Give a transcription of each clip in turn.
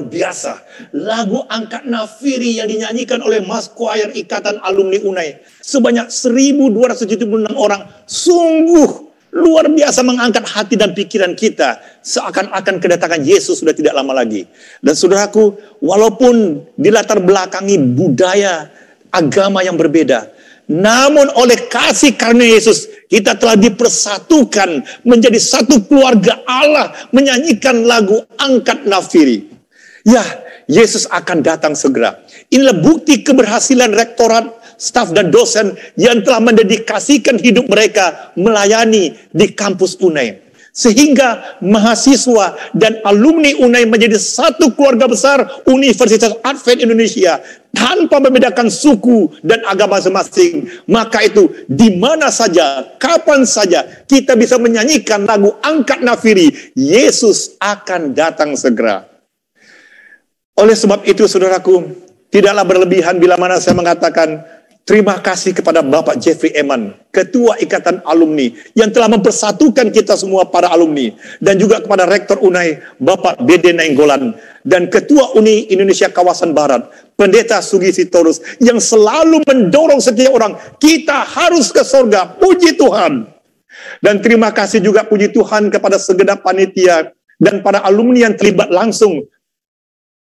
biasa. Lagu Angkat Nafiri yang dinyanyikan oleh Mas Choir Ikatan Alumni UNAI. Sebanyak 1.276 orang. Sungguh luar biasa mengangkat hati dan pikiran kita. Seakan-akan kedatangan Yesus sudah tidak lama lagi. Dan saudaraku, walaupun dilatar belakangi budaya, agama yang berbeda, namun oleh kasih karunia Yesus, kita telah dipersatukan menjadi satu keluarga Allah, menyanyikan lagu Angkat Nafiri. Ya, Yesus akan datang segera. Inilah bukti keberhasilan rektorat, staf dan dosen yang telah mendedikasikan hidup mereka melayani di kampus UNAI. Sehingga mahasiswa dan alumni UNAI menjadi satu keluarga besar Universitas Advent Indonesia tanpa membedakan suku dan agama masing-masing. Maka itu di mana saja, kapan saja kita bisa menyanyikan lagu Angkat Nafiri, Yesus akan datang segera. Oleh sebab itu saudaraku, tidaklah berlebihan bila mana saya mengatakan terima kasih kepada Bapak Jeffrey Eman, Ketua Ikatan Alumni, yang telah mempersatukan kita semua para alumni. Dan juga kepada Rektor UNAI, Bapak Bede Nainggolan. Dan Ketua Uni Indonesia Kawasan Barat, Pendeta Sugi Sitorus, yang selalu mendorong setiap orang, kita harus ke surga, puji Tuhan. Dan terima kasih juga puji Tuhan kepada segenap panitia dan para alumni yang terlibat langsung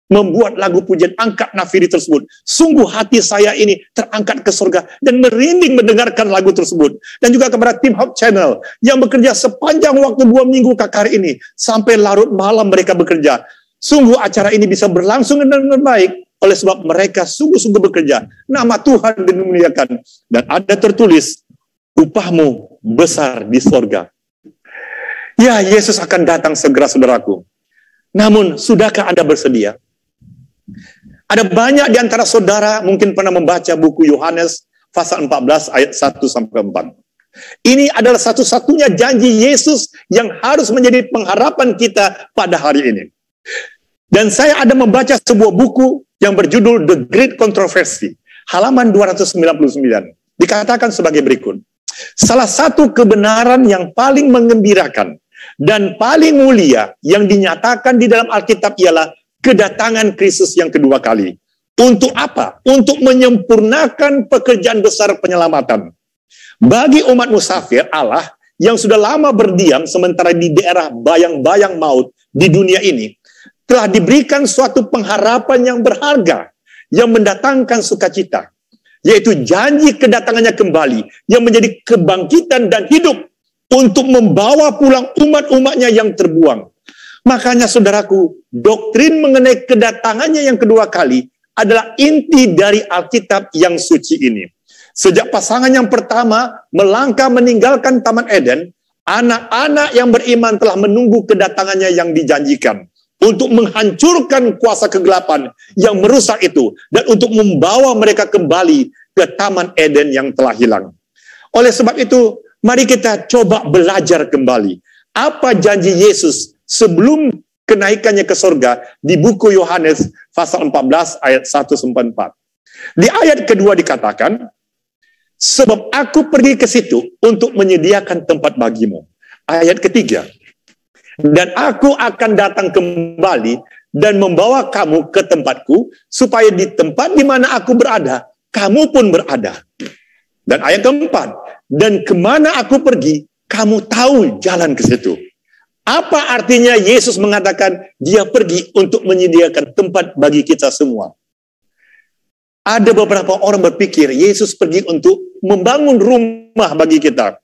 membuat lagu pujian Angkat Nafiri tersebut. Sungguh hati saya ini terangkat ke surga dan merinding mendengarkan lagu tersebut. Dan juga kepada tim Hope Channel yang bekerja sepanjang waktu 2 minggu kakar ini sampai larut malam mereka bekerja. Sungguh acara ini bisa berlangsung dengan baik oleh sebab mereka sungguh-sungguh bekerja. Nama Tuhan dimuliakan. Dan ada tertulis, upahmu besar di surga. Ya, Yesus akan datang segera, saudaraku. Namun, sudahkah Anda bersedia? Ada banyak di antara saudara mungkin pernah membaca buku Yohanes pasal 14 ayat 1-4. Ini adalah satu-satunya janji Yesus yang harus menjadi pengharapan kita pada hari ini. Dan saya ada membaca sebuah buku yang berjudul The Great Controversy, halaman 299. Dikatakan sebagai berikut. Salah satu kebenaran yang paling mengembirakan dan paling mulia yang dinyatakan di dalam Alkitab ialah kedatangan Kristus yang kedua kali. Untuk apa? Untuk menyempurnakan pekerjaan besar penyelamatan. Bagi umat musafir Allah yang sudah lama berdiam sementara di daerah bayang-bayang maut di dunia ini, telah diberikan suatu pengharapan yang berharga, yang mendatangkan sukacita, yaitu janji kedatangannya kembali, yang menjadi kebangkitan dan hidup untuk membawa pulang umat-umatnya yang terbuang. Makanya saudaraku, doktrin mengenai kedatangannya yang kedua kali adalah inti dari Alkitab yang suci ini. Sejak pasangan yang pertama melangkah meninggalkan Taman Eden, anak-anak yang beriman telah menunggu kedatangannya yang dijanjikan untuk menghancurkan kuasa kegelapan yang merusak itu dan untuk membawa mereka kembali ke Taman Eden yang telah hilang. Oleh sebab itu, mari kita coba belajar kembali apa janji Yesus sebelum kenaikannya ke surga di buku Yohanes pasal 14 ayat 1-4. Di ayat kedua dikatakan, sebab aku pergi ke situ untuk menyediakan tempat bagimu. Ayat ketiga, dan aku akan datang kembali dan membawa kamu ke tempatku, supaya di tempat di mana aku berada, kamu pun berada. Dan ayat keempat, dan kemana aku pergi, kamu tahu jalan ke situ. Apa artinya Yesus mengatakan dia pergi untuk menyediakan tempat bagi kita semua? Ada beberapa orang berpikir Yesus pergi untuk membangun rumah bagi kita.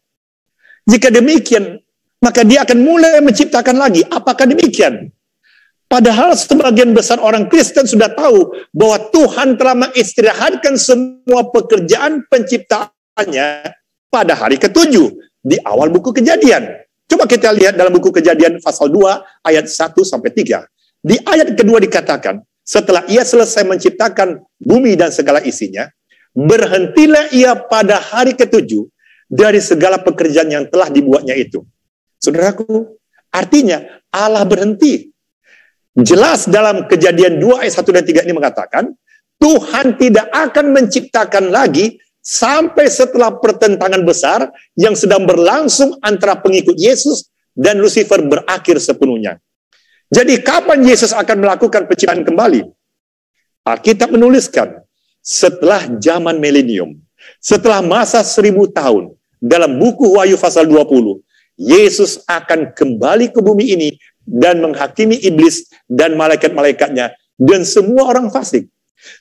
Jika demikian, maka dia akan mulai menciptakan lagi. Apakah demikian? Padahal sebagian besar orang Kristen sudah tahu bahwa Tuhan telah mengistirahatkan semua pekerjaan penciptaannya pada hari ke-7 di awal buku Kejadian. Coba kita lihat dalam buku Kejadian pasal 2 ayat 1-3. Di ayat kedua dikatakan, setelah ia selesai menciptakan bumi dan segala isinya, berhentilah ia pada hari ke-7 dari segala pekerjaan yang telah dibuatnya itu. Saudaraku, artinya Allah berhenti. Jelas dalam Kejadian 2 ayat 1 dan 3 ini mengatakan, Tuhan tidak akan menciptakan lagi sampai setelah pertentangan besar yang sedang berlangsung antara pengikut Yesus dan Lucifer berakhir sepenuhnya. Jadi kapan Yesus akan melakukan penciptaan kembali? Alkitab menuliskan, setelah zaman milenium, setelah masa 1000 tahun, dalam buku Wahyu pasal 20, Yesus akan kembali ke bumi ini dan menghakimi iblis dan malaikat-malaikatnya dan semua orang fasik.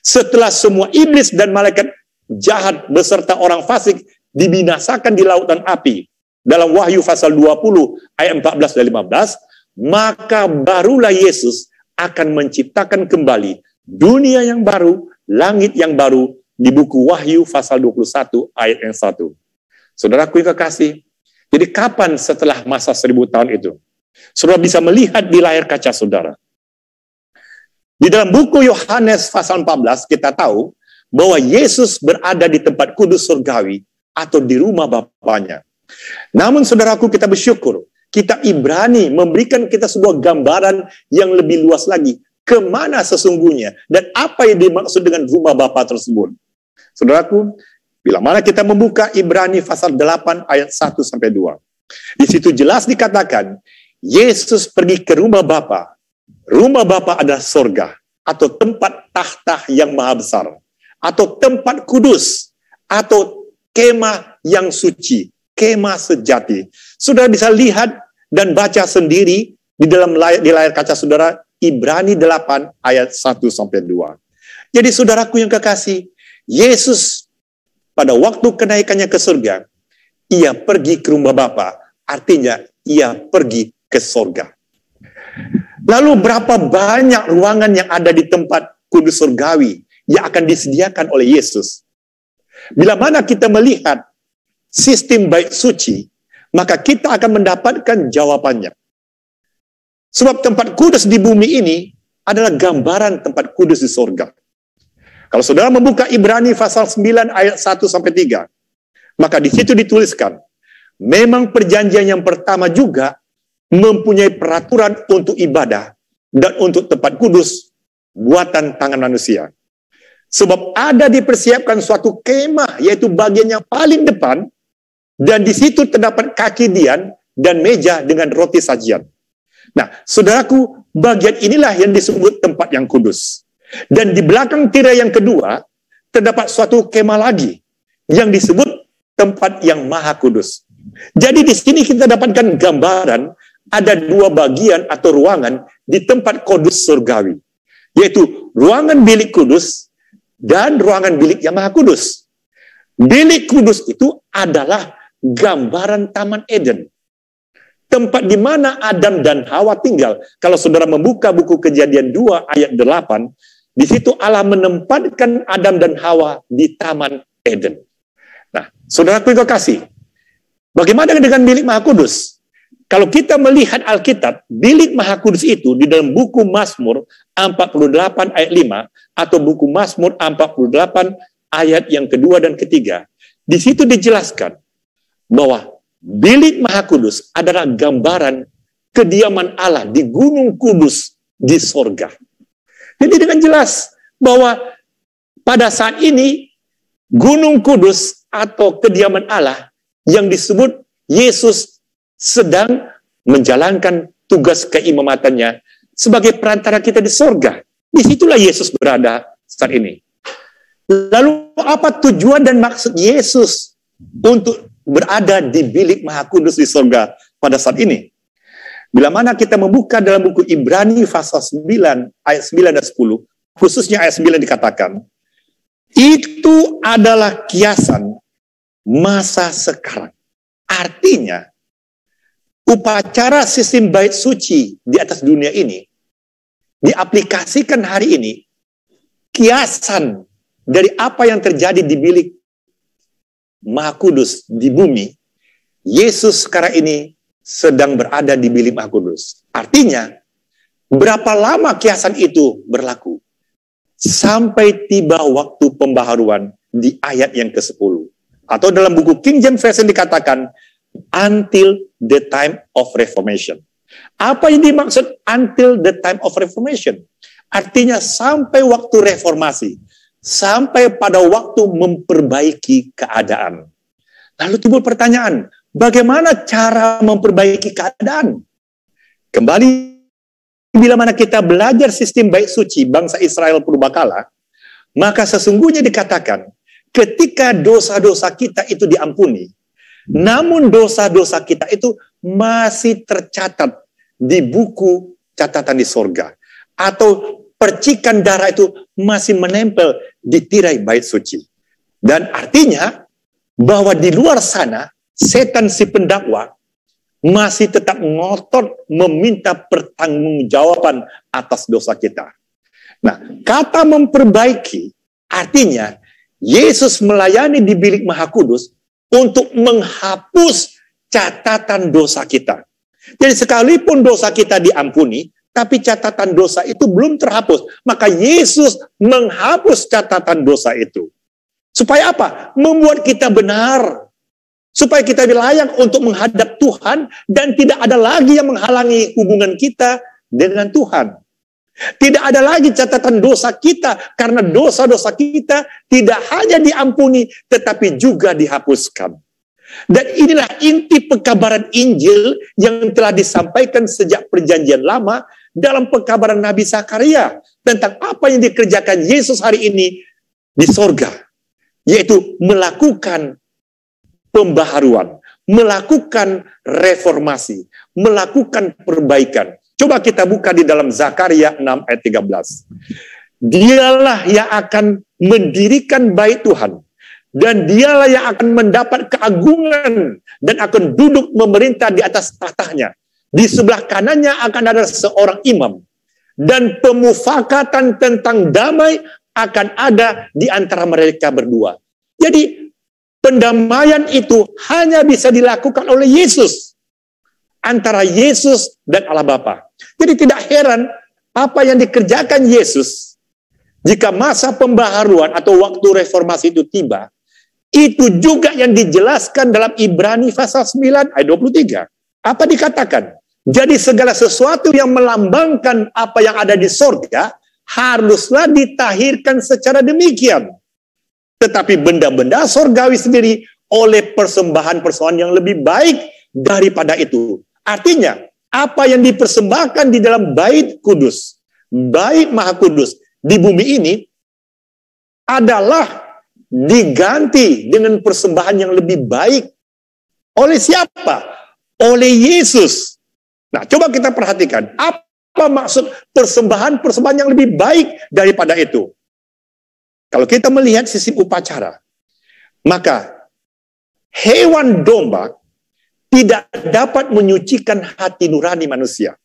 Setelah semua iblis dan malaikat jahat beserta orang fasik dibinasakan di lautan api, dalam Wahyu pasal 20 ayat 14 dan 15, maka barulah Yesus akan menciptakan kembali dunia yang baru, langit yang baru, di buku Wahyu pasal 21 ayat yang 1. Saudaraku yang kekasih, jadi kapan setelah masa 1000 tahun itu? Saudara bisa melihat di layar kaca saudara. Di dalam buku Yohanes pasal 14 kita tahu bahwa Yesus berada di tempat kudus surgawi atau di rumah Bapanya. Namun saudaraku, kita bersyukur kitab Ibrani memberikan kita sebuah gambaran yang lebih luas lagi. Kemana sesungguhnya dan apa yang dimaksud dengan rumah Bapa tersebut. Saudaraku, bila mana kita membuka Ibrani pasal 8 ayat 1-2. Di situ jelas dikatakan, Yesus pergi ke rumah Bapa. Rumah Bapa adalah sorga, atau tempat tahta yang maha besar, atau tempat kudus, atau kemah yang suci, kemah sejati. Saudara bisa lihat dan baca sendiri di layar kaca saudara, Ibrani 8 ayat 1-2. Jadi saudaraku yang kekasih, Yesus pada waktu kenaikannya ke surga, ia pergi ke rumah Bapa, artinya ia pergi ke surga. Lalu berapa banyak ruangan yang ada di tempat kudus surgawi yang akan disediakan oleh Yesus? Bila mana kita melihat sistem bait suci, maka kita akan mendapatkan jawabannya. Sebab tempat kudus di bumi ini adalah gambaran tempat kudus di surga. Kalau saudara membuka Ibrani pasal 9 ayat 1-3, maka di situ dituliskan, memang perjanjian yang pertama juga mempunyai peraturan untuk ibadah dan untuk tempat kudus buatan tangan manusia. Sebab ada dipersiapkan suatu kemah, yaitu bagian yang paling depan, dan di situ terdapat kaki dian dan meja dengan roti sajian. Nah, saudaraku, bagian inilah yang disebut tempat yang kudus. Dan di belakang tirai yang kedua, terdapat suatu kemah lagi, yang disebut tempat yang maha kudus. Jadi di sini kita dapatkan gambaran, ada dua bagian atau ruangan di tempat kudus surgawi. Yaitu ruangan bilik kudus dan ruangan bilik yang maha kudus. Bilik kudus itu adalah gambaran Taman Eden. Tempat di mana Adam dan Hawa tinggal. Kalau saudara membuka buku Kejadian 2 ayat 8, di situ Allah menempatkan Adam dan Hawa di Taman Eden. Nah, saudaraku yang kekasih, bagaimana dengan bilik Maha Kudus? Kalau kita melihat Alkitab, bilik Maha Kudus itu di dalam buku Mazmur 48 ayat 5 atau buku Mazmur 48 ayat yang kedua dan ketiga, di situ dijelaskan bahwa bilik Maha Kudus adalah gambaran kediaman Allah di Gunung Kudus di sorga. Jadi dengan jelas bahwa pada saat ini Gunung Kudus atau kediaman Allah yang disebut Yesus sedang menjalankan tugas keimamatannya sebagai perantara kita di sorga. Disitulah Yesus berada saat ini. Lalu apa tujuan dan maksud Yesus untuk berada di bilik Maha Kudus di surga pada saat ini? Bila mana kita membuka dalam buku Ibrani pasal 9 ayat 9 dan 10, khususnya ayat 9 dikatakan, itu adalah kiasan masa sekarang. Artinya, upacara sistem bait suci di atas dunia ini diaplikasikan hari ini, kiasan dari apa yang terjadi di bilik Maha Kudus di bumi. Yesus sekarang ini sedang berada di bilik Maha Kudus. Artinya, berapa lama kiasan itu berlaku? Sampai tiba waktu pembaharuan di ayat yang ke-10. Atau dalam buku King James Version dikatakan, until the time of Reformation. Apa yang dimaksud until the time of Reformation? Artinya sampai waktu reformasi. Sampai pada waktu memperbaiki keadaan. Lalu timbul pertanyaan, bagaimana cara memperbaiki keadaan? Kembali bila mana kita belajar sistem bait suci bangsa Israel purbakala, maka sesungguhnya dikatakan ketika dosa-dosa kita itu diampuni, namun dosa-dosa kita itu masih tercatat di buku catatan di sorga, atau percikan darah itu masih menempel di tirai bait suci. Dan artinya bahwa di luar sana setan si pendakwa masih tetap ngotot meminta pertanggungjawaban atas dosa kita. Nah, kata memperbaiki artinya Yesus melayani di bilik Maha Kudus untuk menghapus catatan dosa kita. Jadi sekalipun dosa kita diampuni, tapi catatan dosa itu belum terhapus. Maka Yesus menghapus catatan dosa itu. Supaya apa? Membuat kita benar. Supaya kita layak untuk menghadap Tuhan dan tidak ada lagi yang menghalangi hubungan kita dengan Tuhan. Tidak ada lagi catatan dosa kita karena dosa-dosa kita tidak hanya diampuni tetapi juga dihapuskan. Dan inilah inti pekabaran Injil yang telah disampaikan sejak Perjanjian Lama dalam pekabaran Nabi Zakaria tentang apa yang dikerjakan Yesus hari ini di sorga, yaitu melakukan pembaharuan, melakukan reformasi, melakukan perbaikan. Coba kita buka di dalam Zakaria 6 ayat 13. Dialah yang akan mendirikan bait Tuhan, dan dialah yang akan mendapat keagungan dan akan duduk memerintah di atas tahtanya. Di sebelah kanannya akan ada seorang imam, dan pemufakatan tentang damai akan ada di antara mereka berdua. Jadi pendamaian itu hanya bisa dilakukan oleh Yesus. Antara Yesus dan Allah Bapa. Jadi tidak heran apa yang dikerjakan Yesus. Jika masa pembaharuan atau waktu reformasi itu tiba, itu juga yang dijelaskan dalam Ibrani pasal 9 ayat 23. Apa dikatakan? Jadi segala sesuatu yang melambangkan apa yang ada di sorga, haruslah ditahirkan secara demikian. Tetapi benda-benda sorgawi sendiri oleh persembahan-persembahan yang lebih baik daripada itu. Artinya, apa yang dipersembahkan di dalam bait kudus, bait Maha Kudus di bumi ini adalah diganti dengan persembahan yang lebih baik. Oleh siapa? Oleh Yesus. Nah, coba kita perhatikan. Apa maksud persembahan-persembahan yang lebih baik daripada itu? Kalau kita melihat sistem upacara, maka hewan domba tidak dapat menyucikan hati nurani manusia.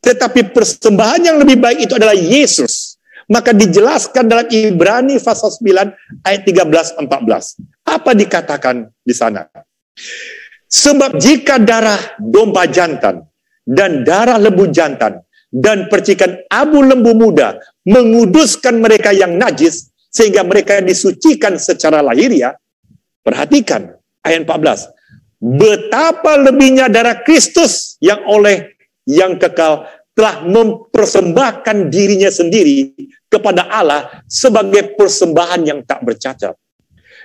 Tetapi persembahan yang lebih baik itu adalah Yesus. Maka dijelaskan dalam Ibrani pasal 9 ayat 13-14. Apa dikatakan di sana? Sebab jika darah domba jantan dan darah lembu jantan dan percikan abu lembu muda menguduskan mereka yang najis, sehingga mereka disucikan secara lahiriah. Perhatikan ayat 14. Betapa lebihnya darah Kristus yang oleh yang kekal telah mempersembahkan dirinya sendiri kepada Allah sebagai persembahan yang tak bercacat.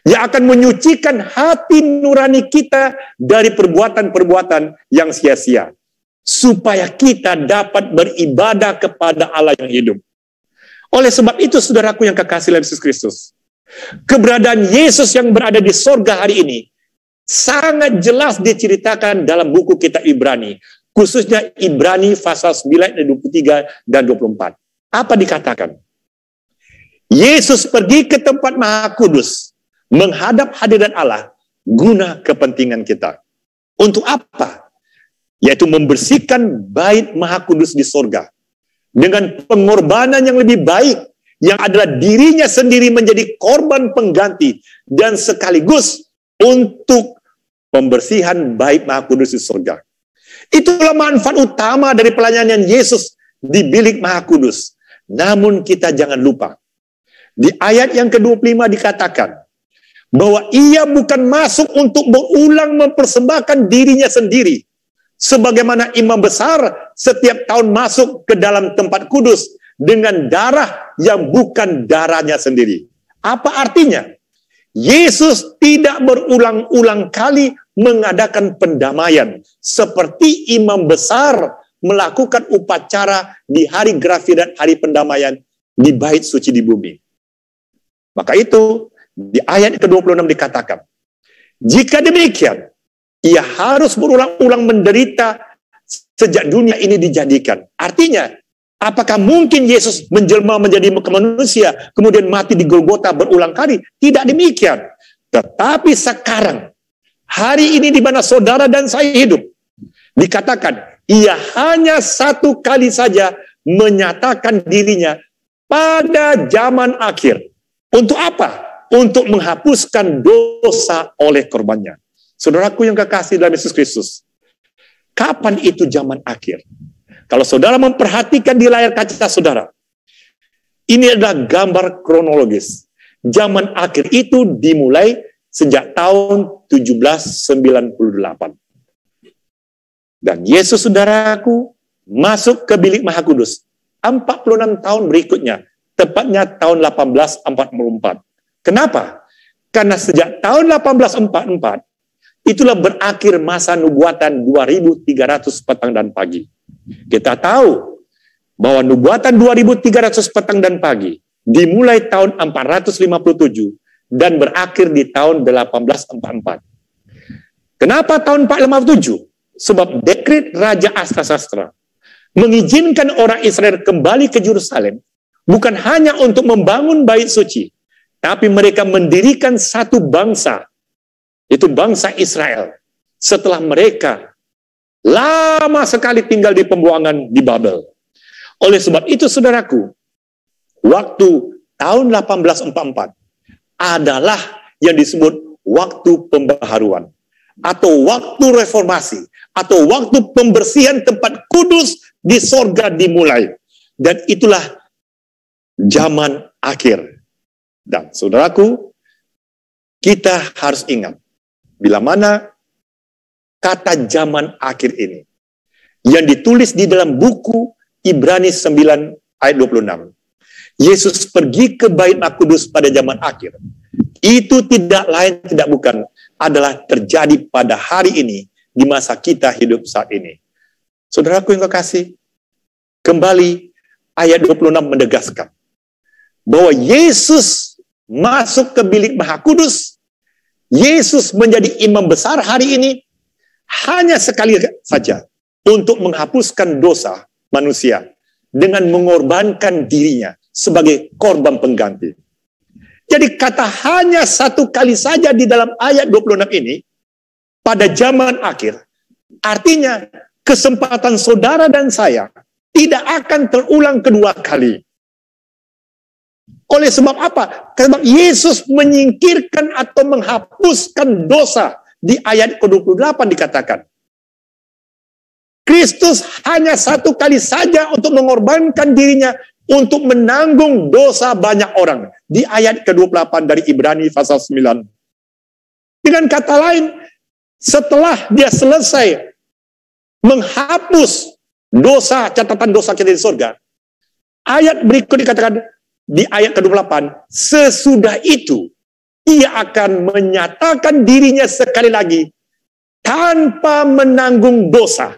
Yang akan menyucikan hati nurani kita dari perbuatan-perbuatan yang sia-sia. Supaya kita dapat beribadah kepada Allah yang hidup. Oleh sebab itu, saudaraku yang kekasih dalam Yesus Kristus, keberadaan Yesus yang berada di sorga hari ini sangat jelas diceritakan dalam buku kitab Ibrani, khususnya Ibrani pasal 9 ayat 23 dan 24. Apa dikatakan? Yesus pergi ke tempat Maha Kudus, menghadap hadirat Allah, guna kepentingan kita. Untuk apa? Yaitu membersihkan bait Maha Kudus di sorga. Dengan pengorbanan yang lebih baik, yang adalah dirinya sendiri menjadi korban pengganti, dan sekaligus untuk pembersihan bait Maha Kudus di surga. Itulah manfaat utama dari pelayanan Yesus di bilik Maha Kudus. Namun kita jangan lupa, di ayat yang ke-25 dikatakan, bahwa ia bukan masuk untuk berulang mempersembahkan dirinya sendiri, sebagaimana imam besar setiap tahun masuk ke dalam tempat kudus dengan darah yang bukan darahnya sendiri. Apa artinya? Yesus tidak berulang-ulang kali mengadakan pendamaian seperti imam besar melakukan upacara di hari grafi dan hari pendamaian di bait suci di bumi. Maka itu di ayat ke-26 dikatakan, jika demikian, ia harus berulang-ulang menderita sejak dunia ini dijadikan. Artinya, apakah mungkin Yesus menjelma menjadi manusia, kemudian mati di Golgota berulang kali? Tidak demikian. Tetapi sekarang, hari ini di mana saudara dan saya hidup, dikatakan, ia hanya satu kali saja menyatakan dirinya pada zaman akhir. Untuk apa? Untuk menghapuskan dosa oleh korbannya. Saudaraku yang kekasih dalam Yesus Kristus, kapan itu zaman akhir? Kalau saudara memperhatikan di layar kaca saudara, ini adalah gambar kronologis. Zaman akhir itu dimulai sejak tahun 1798. Dan Yesus, saudaraku, masuk ke bilik Maha Kudus 46 tahun berikutnya, tepatnya tahun 1844. Kenapa? Karena sejak tahun 1844, itulah berakhir masa nubuatan 2300 petang dan pagi. Kita tahu bahwa nubuatan 2300 petang dan pagi dimulai tahun 457 dan berakhir di tahun 1844. Kenapa tahun 457? Sebab dekret Raja Astasastra mengizinkan orang Israel kembali ke Yerusalem bukan hanya untuk membangun bait suci, tapi mereka mendirikan satu bangsa, itu bangsa Israel, setelah mereka lama sekali tinggal di pembuangan di Babel. Oleh sebab itu, saudaraku, waktu tahun 1844 adalah yang disebut waktu pembaharuan, atau waktu reformasi, atau waktu pembersihan tempat kudus di sorga dimulai. Dan itulah zaman akhir. Dan saudaraku, kita harus ingat, bila mana kata zaman akhir ini, yang ditulis di dalam buku Ibrani 9 ayat 26. Yesus pergi ke bait Al-Qudus pada zaman akhir. Itu tidak lain, tidak bukan, adalah terjadi pada hari ini, di masa kita hidup saat ini. Saudaraku yang kekasih, kembali ayat 26 menegaskan bahwa Yesus masuk ke bilik Maha Kudus, Yesus menjadi imam besar hari ini, hanya sekali saja untuk menghapuskan dosa manusia dengan mengorbankan dirinya sebagai korban pengganti. Jadi kata hanya satu kali saja di dalam ayat 26 ini, pada zaman akhir, artinya kesempatan saudara dan saya tidak akan terulang kedua kali. Oleh sebab apa? Sebab Yesus menyingkirkan atau menghapuskan dosa. Di ayat ke-28 dikatakan, Kristus hanya satu kali saja untuk mengorbankan dirinya untuk menanggung dosa banyak orang. Di ayat ke-28 dari Ibrani pasal 9. Dengan kata lain, setelah dia selesai menghapus dosa, catatan dosa kita di surga, ayat berikut dikatakan di ayat ke-28, sesudah itu ia akan menyatakan dirinya sekali lagi tanpa menanggung dosa.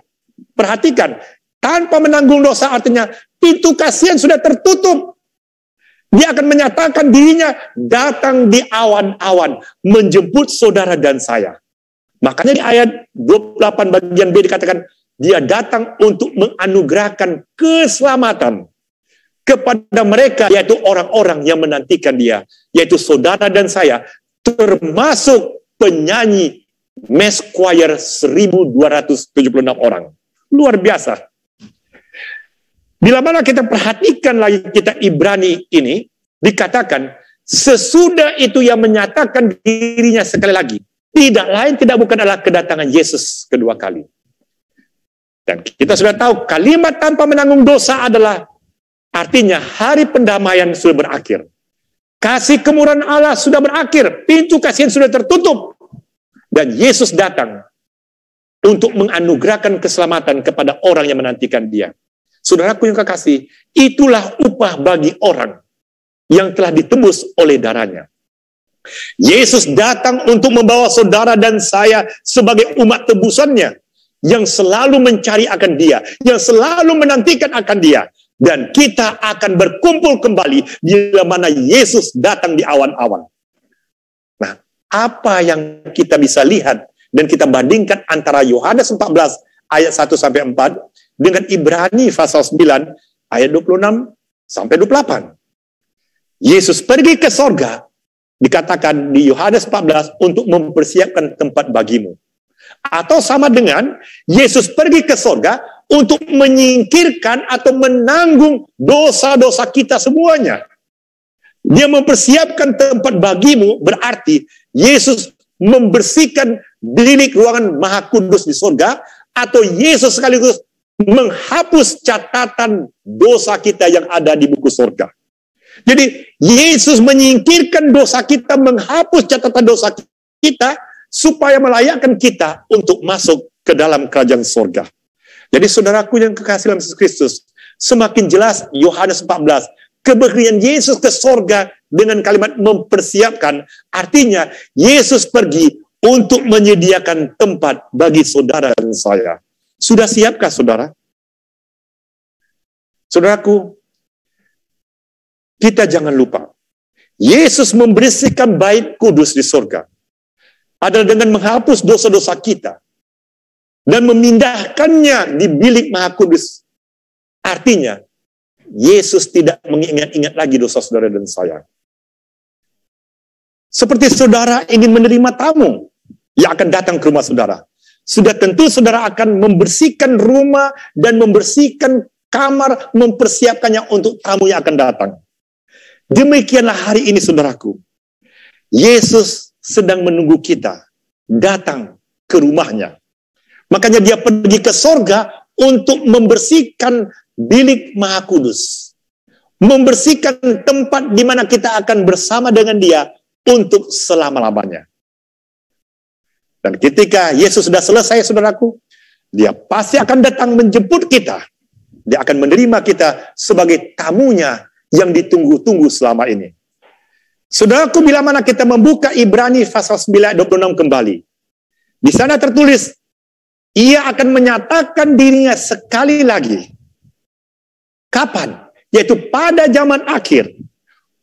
Perhatikan, tanpa menanggung dosa artinya pintu kasihan sudah tertutup. Dia akan menyatakan dirinya datang di awan-awan menjemput saudara dan saya. Makanya di ayat 28 bagian B dikatakan dia datang untuk menganugerahkan keselamatan kepada mereka, yaitu orang-orang yang menantikan dia, yaitu saudara dan saya, termasuk penyanyi mass choir 1276 orang. Luar biasa. Bila mana kita perhatikan lagi kita Ibrani ini, dikatakan sesudah itu yang menyatakan dirinya sekali lagi, tidak lain tidak bukan adalah kedatangan Yesus kedua kali. Dan kita sudah tahu kalimat tanpa menanggung dosa adalah artinya hari pendamaian sudah berakhir. Kasih kemurahan Allah sudah berakhir. Pintu kasihan sudah tertutup. Dan Yesus datang untuk menganugerahkan keselamatan kepada orang yang menantikan dia. Saudaraku yang kekasih, itulah upah bagi orang yang telah ditebus oleh darahnya. Yesus datang untuk membawa saudara dan saya sebagai umat tebusannya yang selalu mencari akan Dia, yang selalu menantikan akan Dia. Dan kita akan berkumpul kembali bila mana Yesus datang di awan-awan. Nah, apa yang kita bisa lihat dan kita bandingkan antara Yohanes 14 ayat 1-4 dengan Ibrani pasal 9 ayat 26 sampai 28. Yesus pergi ke sorga, dikatakan di Yohanes 14, untuk mempersiapkan tempat bagimu. Atau sama dengan Yesus pergi ke sorga untuk menyingkirkan atau menanggung dosa-dosa kita semuanya. Dia mempersiapkan tempat bagimu, berarti Yesus membersihkan bilik ruangan Maha Kudus di sorga, atau Yesus sekaligus menghapus catatan dosa kita yang ada di buku sorga. Jadi Yesus menyingkirkan dosa kita, menghapus catatan dosa kita, supaya melayakkan kita untuk masuk ke dalam kerajaan sorga. Jadi saudaraku yang kekasih dalam Yesus Kristus, semakin jelas Yohanes 14, kepergian Yesus ke sorga dengan kalimat mempersiapkan, artinya Yesus pergi untuk menyediakan tempat bagi saudara dan saya. Sudah siapkah saudara? Saudaraku, kita jangan lupa, Yesus membersihkan bait kudus di surga adalah dengan menghapus dosa-dosa kita dan memindahkannya di bilik Maha Kudus. Artinya, Yesus tidak mengingat-ingat lagi dosa saudara dan saya. Seperti saudara ingin menerima tamu yang akan datang ke rumah saudara, sudah tentu saudara akan membersihkan rumah dan membersihkan kamar, mempersiapkannya untuk tamu yang akan datang. Demikianlah hari ini saudaraku. Yesus sedang menunggu kita datang ke rumahnya. Makanya dia pergi ke sorga untuk membersihkan bilik Maha Kudus. Membersihkan tempat di mana kita akan bersama dengan dia untuk selama-lamanya. Dan ketika Yesus sudah selesai saudaraku, dia pasti akan datang menjemput kita. Dia akan menerima kita sebagai tamunya yang ditunggu-tunggu selama ini. Saudaraku, bila mana kita membuka Ibrani pasal 9 ayat 26 kembali, di sana tertulis, ia akan menyatakan dirinya sekali lagi. Kapan? Yaitu pada zaman akhir,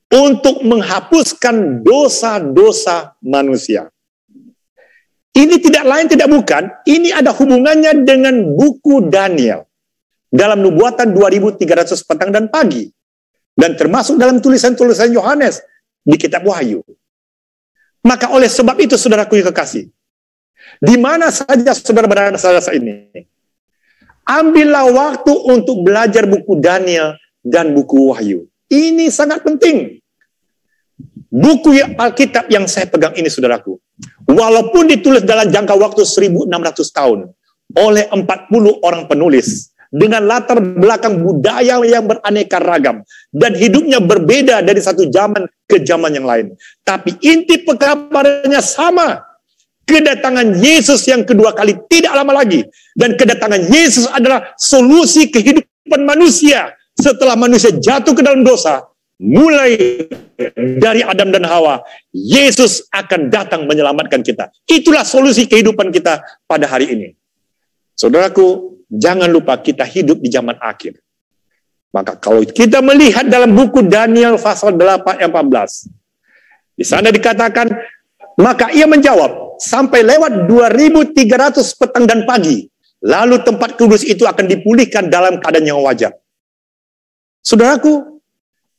untuk menghapuskan dosa-dosa manusia. Ini tidak lain tidak bukan, ini ada hubungannya dengan buku Daniel dalam nubuatan 2300 petang dan pagi. Dan termasuk dalam tulisan-tulisan Yohanes di kitab Wahyu. Maka oleh sebab itu saudaraku yang kekasih, di mana saja saudara berada saat ini, ambillah waktu untuk belajar buku Daniel dan buku Wahyu. Ini sangat penting. Buku Alkitab yang saya pegang ini saudaraku, walaupun ditulis dalam jangka waktu 1600 tahun oleh 40 orang penulis, dengan latar belakang budaya yang beraneka ragam, dan hidupnya berbeda dari satu zaman ke zaman yang lain. Tapi inti pekabarannya sama. Kedatangan Yesus yang kedua kali tidak lama lagi. Dan kedatangan Yesus adalah solusi kehidupan manusia setelah manusia jatuh ke dalam dosa. Mulai dari Adam dan Hawa, Yesus akan datang menyelamatkan kita. Itulah solusi kehidupan kita pada hari ini. Saudaraku, jangan lupa kita hidup di zaman akhir. Maka kalau kita melihat dalam buku Daniel pasal 8 ayat 14, di sana dikatakan, maka ia menjawab, sampai lewat 2300 petang dan pagi, lalu tempat kudus itu akan dipulihkan dalam keadaan yang wajar. Saudaraku,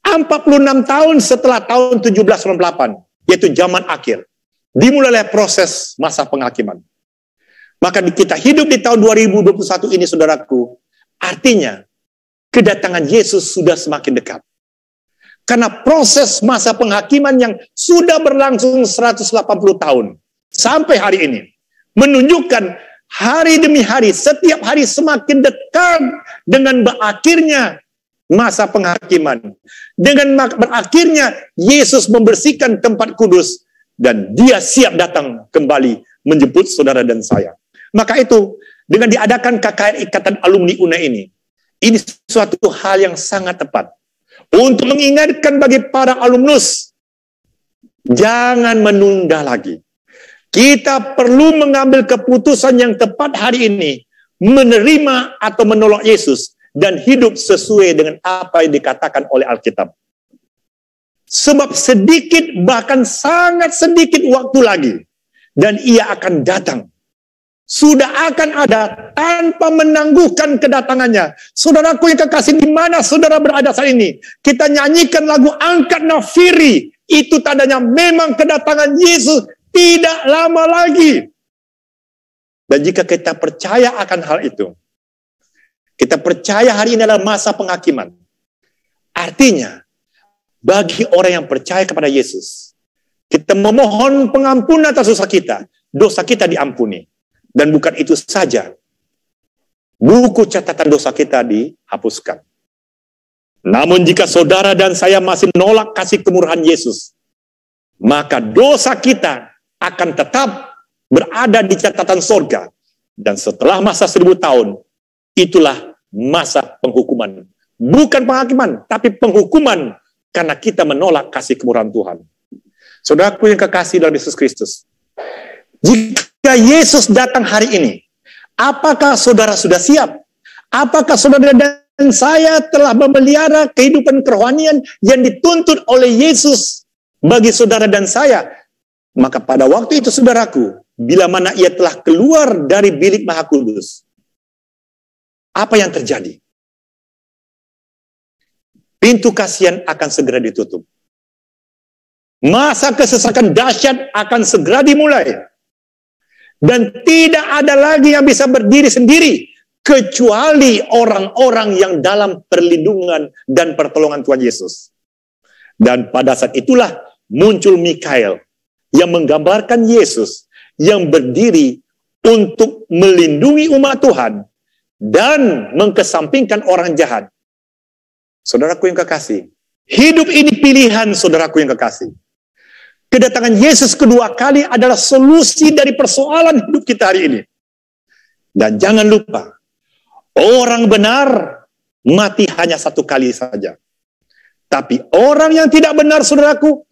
46 tahun setelah tahun 1798, yaitu zaman akhir, dimulailah proses masa penghakiman. Maka kita hidup di tahun 2021 ini saudaraku, artinya kedatangan Yesus sudah semakin dekat. Karena proses masa penghakiman yang sudah berlangsung 180 tahun sampai hari ini menunjukkan hari demi hari, setiap hari semakin dekat dengan berakhirnya masa penghakiman. Dengan berakhirnya Yesus membersihkan tempat kudus dan dia siap datang kembali menjemput saudara dan saya. Maka itu, dengan diadakan KKR Ikatan Alumni UNAI ini suatu hal yang sangat tepat. Untuk mengingatkan bagi para alumnus, jangan menunda lagi. Kita perlu mengambil keputusan yang tepat hari ini, menerima atau menolak Yesus dan hidup sesuai dengan apa yang dikatakan oleh Alkitab. Sebab sedikit, bahkan sangat sedikit waktu lagi, dan ia akan datang. Sudah akan ada tanpa menangguhkan kedatangannya. Saudaraku yang kekasih, di mana saudara berada saat ini? Kita nyanyikan lagu Angkat Nafiri. Itu tandanya memang kedatangan Yesus tidak lama lagi. Dan jika kita percaya akan hal itu, kita percaya hari ini adalah masa penghakiman. Artinya, bagi orang yang percaya kepada Yesus, kita memohon pengampunan atas dosa kita diampuni. Dan bukan itu saja, buku catatan dosa kita dihapuskan. Namun jika saudara dan saya masih menolak kasih kemurahan Yesus, maka dosa kita akan tetap berada di catatan sorga. Dan setelah masa 1000 tahun, itulah masa penghukuman. Bukan penghakiman, tapi penghukuman karena kita menolak kasih kemurahan Tuhan. Saudaraku yang kekasih dalam Yesus Kristus, jika Yesus datang hari ini, apakah saudara sudah siap? Apakah saudara dan saya telah memelihara kehidupan kerohanian yang dituntut oleh Yesus bagi saudara dan saya? Maka pada waktu itu saudaraku, bila mana ia telah keluar dari bilik Maha Kudus, apa yang terjadi? Pintu kasihan akan segera ditutup. Masa kesesakan dahsyat akan segera dimulai. Dan tidak ada lagi yang bisa berdiri sendiri kecuali orang-orang yang dalam perlindungan dan pertolongan Tuhan Yesus. Dan pada saat itulah muncul Mikael yang menggambarkan Yesus yang berdiri untuk melindungi umat Tuhan dan mengkesampingkan orang jahat. Saudaraku yang kekasih, hidup ini pilihan saudaraku yang kekasih. Kedatangan Yesus kedua kali adalah solusi dari persoalan hidup kita hari ini. Dan jangan lupa, orang benar mati hanya satu kali saja. Tapi orang yang tidak benar, saudaraku,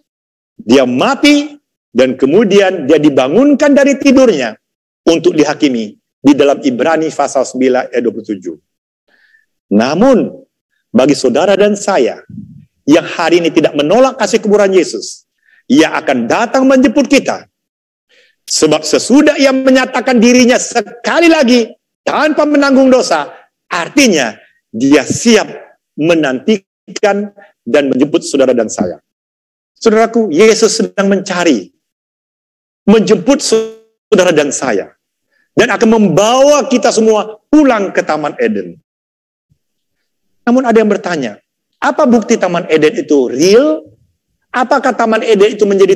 dia mati dan kemudian dia dibangunkan dari tidurnya untuk dihakimi di dalam Ibrani pasal 9 ayat 27. Namun, bagi saudara dan saya yang hari ini tidak menolak kasih kemurahan Yesus, ia akan datang menjemput kita. Sebab sesudah ia menyatakan dirinya sekali lagi tanpa menanggung dosa, artinya dia siap menantikan dan menjemput saudara dan saya. Saudaraku, Yesus sedang menjemput saudara dan saya, dan akan membawa kita semua pulang ke Taman Eden. Namun ada yang bertanya, apa bukti Taman Eden itu real? Apakah Taman Eden itu menjadi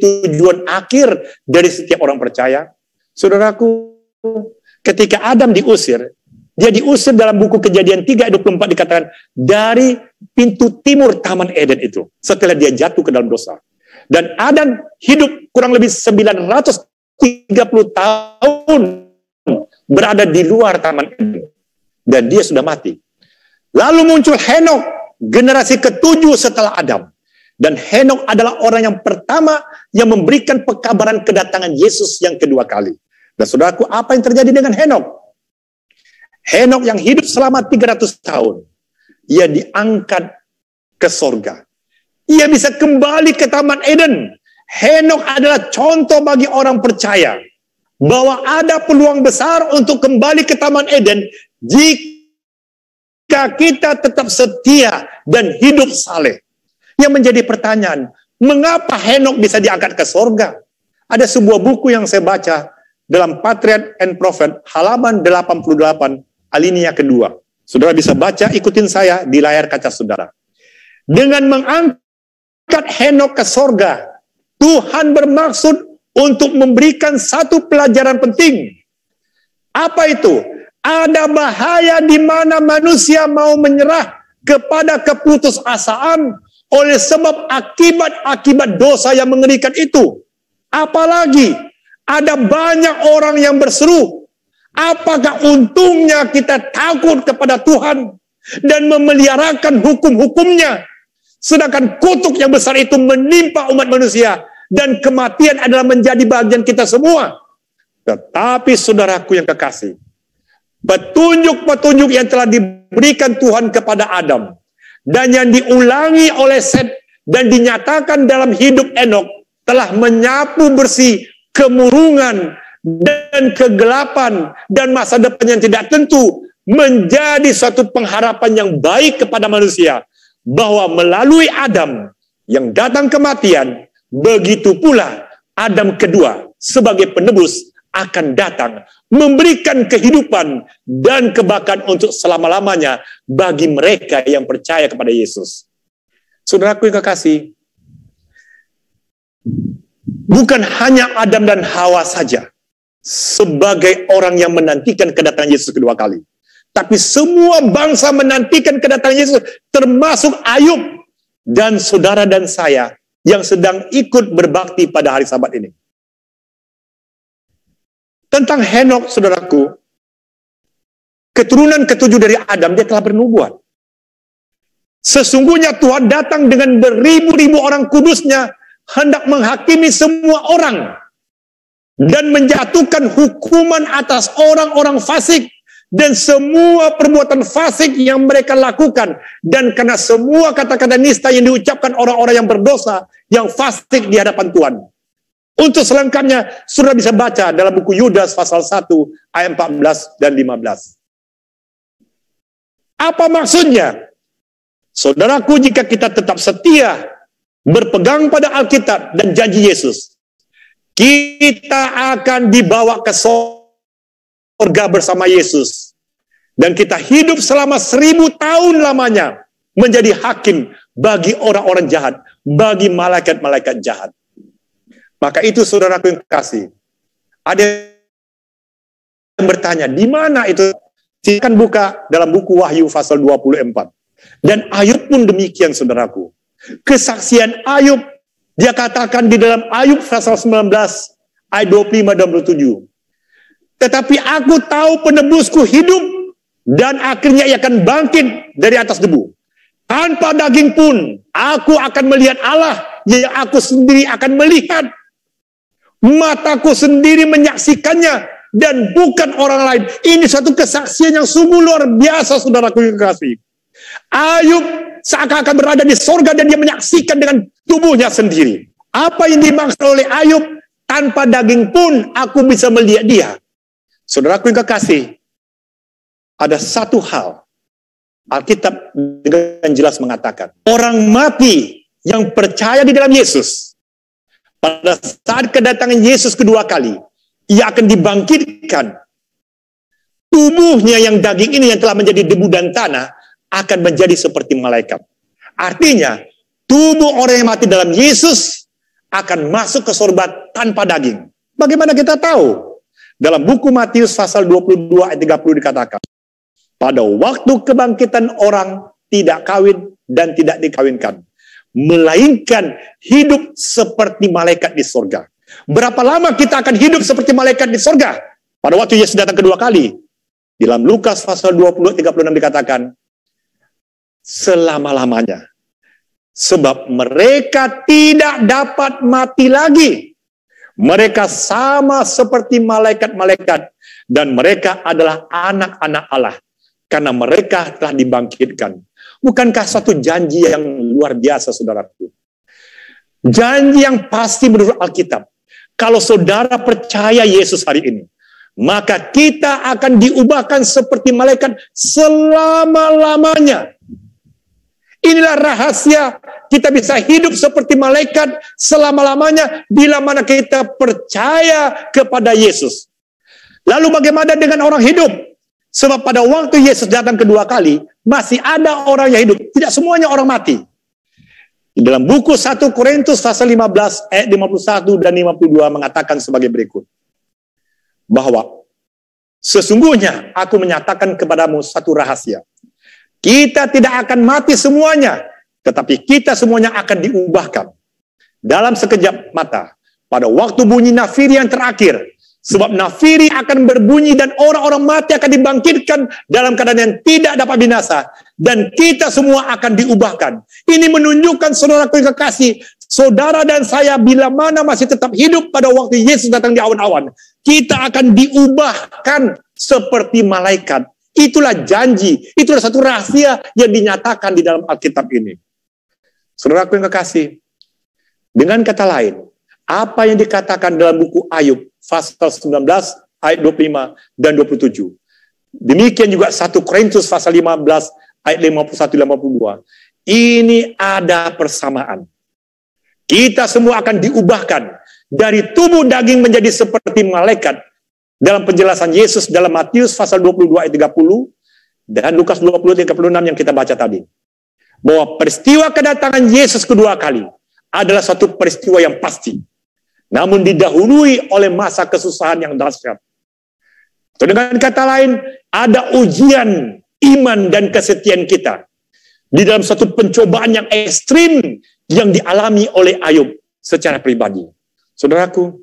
tujuan akhir dari setiap orang percaya? Saudaraku, ketika Adam diusir, dia diusir dalam buku Kejadian 3 ayat 24 dikatakan dari pintu timur Taman Eden itu, setelah dia jatuh ke dalam dosa. Dan Adam hidup kurang lebih 930 tahun berada di luar Taman Eden. Dan dia sudah mati. Lalu muncul Henok, generasi ke-7 setelah Adam. Dan Henok adalah orang yang pertama yang memberikan pekabaran kedatangan Yesus yang kedua kali. Dan saudaraku, apa yang terjadi dengan Henok? Henok yang hidup selama 300 tahun, ia diangkat ke sorga. Ia bisa kembali ke Taman Eden. Henok adalah contoh bagi orang percaya bahwa ada peluang besar untuk kembali ke Taman Eden jika kita tetap setia dan hidup saleh. Yang menjadi pertanyaan, mengapa Henok bisa diangkat ke sorga? Ada sebuah buku yang saya baca dalam Patriarch and Prophet, halaman 88, alinea kedua. Saudara bisa baca, ikutin saya di layar kaca saudara. Dengan mengangkat Henok ke sorga, Tuhan bermaksud untuk memberikan satu pelajaran penting. Apa itu? Ada bahaya di mana manusia mau menyerah kepada keputusasaan oleh sebab akibat-akibat dosa yang mengerikan itu. Apalagi ada banyak orang yang berseru, apakah untungnya kita takut kepada Tuhan dan memeliharakan hukum-hukumnya, sedangkan kutuk yang besar itu menimpa umat manusia dan kematian adalah menjadi bagian kita semua. Tetapi saudaraku yang kekasih, Petunjuk-petunjuk yang telah diberikan Tuhan kepada Adam dan yang diulangi oleh Set dan dinyatakan dalam hidup Enok telah menyapu bersih kemurungan dan kegelapan dan masa depan yang tidak tentu, menjadi suatu pengharapan yang baik kepada manusia, bahwa melalui Adam yang datang kematian, begitu pula Adam kedua sebagai penebus akan datang memberikan kehidupan dan kebaikan untuk selama-lamanya bagi mereka yang percaya kepada Yesus. Saudaraku yang kekasih, bukan hanya Adam dan Hawa saja sebagai orang yang menantikan kedatangan Yesus kedua kali, tapi semua bangsa menantikan kedatangan Yesus, termasuk Ayub dan saudara dan saya yang sedang ikut berbakti pada hari Sabat ini. Tentang Henok, saudaraku, keturunan ketujuh dari Adam, dia telah bernubuat. Sesungguhnya Tuhan datang dengan beribu-ribu orang kudusnya, hendak menghakimi semua orang dan menjatuhkan hukuman atas orang-orang fasik dan semua perbuatan fasik yang mereka lakukan, dan karena semua kata-kata nista yang diucapkan orang-orang yang berdosa, yang fasik di hadapan Tuhan. Untuk selengkapnya, saudara bisa baca dalam buku Yudas pasal 1 ayat 14 dan 15. Apa maksudnya? Saudaraku, jika kita tetap setia berpegang pada Alkitab dan janji Yesus, kita akan dibawa ke surga bersama Yesus. Dan kita hidup selama 1000 tahun lamanya menjadi hakim bagi orang-orang jahat, bagi malaikat-malaikat jahat. Maka itu saudaraku yang kasih, ada yang bertanya, di mana itu? Silakan buka dalam buku Wahyu pasal 24. Dan Ayub pun demikian, saudaraku. Kesaksian Ayub, dia katakan di dalam Ayub pasal 19 ayat 25 dan 27. Tetapi aku tahu penebusku hidup dan akhirnya ia akan bangkit dari atas debu. Tanpa daging pun aku akan melihat Allah, yang aku sendiri akan melihat. Mataku sendiri menyaksikannya dan bukan orang lain. Ini suatu kesaksian yang sungguh luar biasa, saudaraku yang kasih. Ayub seakan-akan berada di sorga dan dia menyaksikan dengan tubuhnya sendiri. Apa yang dimaksud oleh Ayub? Tanpa daging pun aku bisa melihat dia. Saudaraku yang kekasih, ada satu hal Alkitab dengan jelas mengatakan, orang mati yang percaya di dalam Yesus, pada saat kedatangan Yesus kedua kali, ia akan dibangkitkan. Tubuhnya yang daging ini yang telah menjadi debu dan tanah akan menjadi seperti malaikat. Artinya, tubuh orang yang mati dalam Yesus akan masuk ke surga tanpa daging. Bagaimana kita tahu? Dalam buku Matius pasal 22 ayat 30 dikatakan, pada waktu kebangkitan orang tidak kawin dan tidak dikawinkan, melainkan hidup seperti malaikat di surga. Berapa lama kita akan hidup seperti malaikat di surga? Pada waktu Yesus datang kedua kali. Di dalam Lukas pasal 20 36 dikatakan, selama-lamanya. Sebab mereka tidak dapat mati lagi. Mereka sama seperti malaikat-malaikat dan mereka adalah anak-anak Allah karena mereka telah dibangkitkan. Bukankah suatu janji yang luar biasa, saudaraku? Janji yang pasti menurut Alkitab. Kalau saudara percaya Yesus hari ini, maka kita akan diubahkan seperti malaikat selama-lamanya. Inilah rahasia kita bisa hidup seperti malaikat selama-lamanya bila mana kita percaya kepada Yesus. Lalu bagaimana dengan orang hidup? Sebab pada waktu Yesus datang kedua kali, masih ada orang yang hidup. Tidak semuanya orang mati. Di dalam buku 1 Korintus pasal 15 ayat 51 dan 52 mengatakan sebagai berikut. Bahwa sesungguhnya aku menyatakan kepadamu satu rahasia. Kita tidak akan mati semuanya, tetapi kita semuanya akan diubahkan dalam sekejap mata pada waktu bunyi nafiri yang terakhir. Sebab nafiri akan berbunyi dan orang-orang mati akan dibangkitkan dalam keadaan yang tidak dapat binasa. Dan kita semua akan diubahkan. Ini menunjukkan, saudaraku yang kekasih, saudara dan saya bila mana masih tetap hidup pada waktu Yesus datang di awan-awan, kita akan diubahkan seperti malaikat. Itulah janji, itulah satu rahasia yang dinyatakan di dalam Alkitab ini. Saudaraku yang kekasih, dengan kata lain, apa yang dikatakan dalam buku Ayub, pasal 19, ayat 25 dan 27. Demikian juga 1 Korintus pasal 15, ayat 51-52. Ini ada persamaan. Kita semua akan diubahkan dari tubuh daging menjadi seperti malaikat. Dalam penjelasan Yesus dalam Matius pasal 22 ayat 30 dan Lukas 20 ayat 36 yang kita baca tadi. Bahwa peristiwa kedatangan Yesus kedua kali adalah suatu peristiwa yang pasti. Namun didahului oleh masa kesusahan yang dahsyat. Atau dengan kata lain, ada ujian iman dan kesetiaan kita. Di dalam suatu pencobaan yang ekstrim yang dialami oleh Ayub secara pribadi. Saudaraku,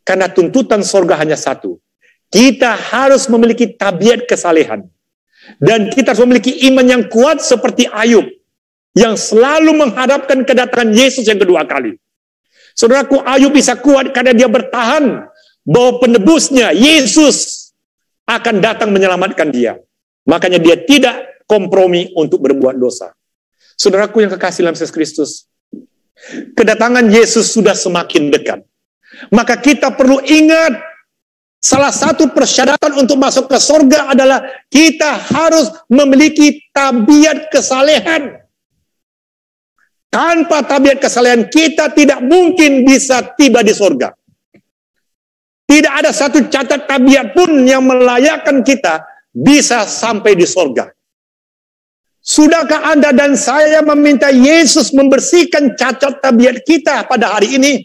karena tuntutan sorga hanya satu. Kita harus memiliki tabiat kesalehan. Dan kita harus memiliki iman yang kuat seperti Ayub. Yang selalu mengharapkan kedatangan Yesus yang kedua kali. Saudaraku, Ayub bisa kuat karena dia bertahan bahwa penebusnya, Yesus, akan datang menyelamatkan dia. Makanya dia tidak kompromi untuk berbuat dosa. Saudaraku yang kekasih dalam Yesus Kristus, kedatangan Yesus sudah semakin dekat. Maka kita perlu ingat, salah satu persyaratan untuk masuk ke surga adalah kita harus memiliki tabiat kesalehan. Tanpa tabiat kesalehan, kita tidak mungkin bisa tiba di surga. Tidak ada satu catat tabiat pun yang melayakkan kita bisa sampai di surga. Sudahkah Anda dan saya meminta Yesus membersihkan cacat tabiat kita pada hari ini?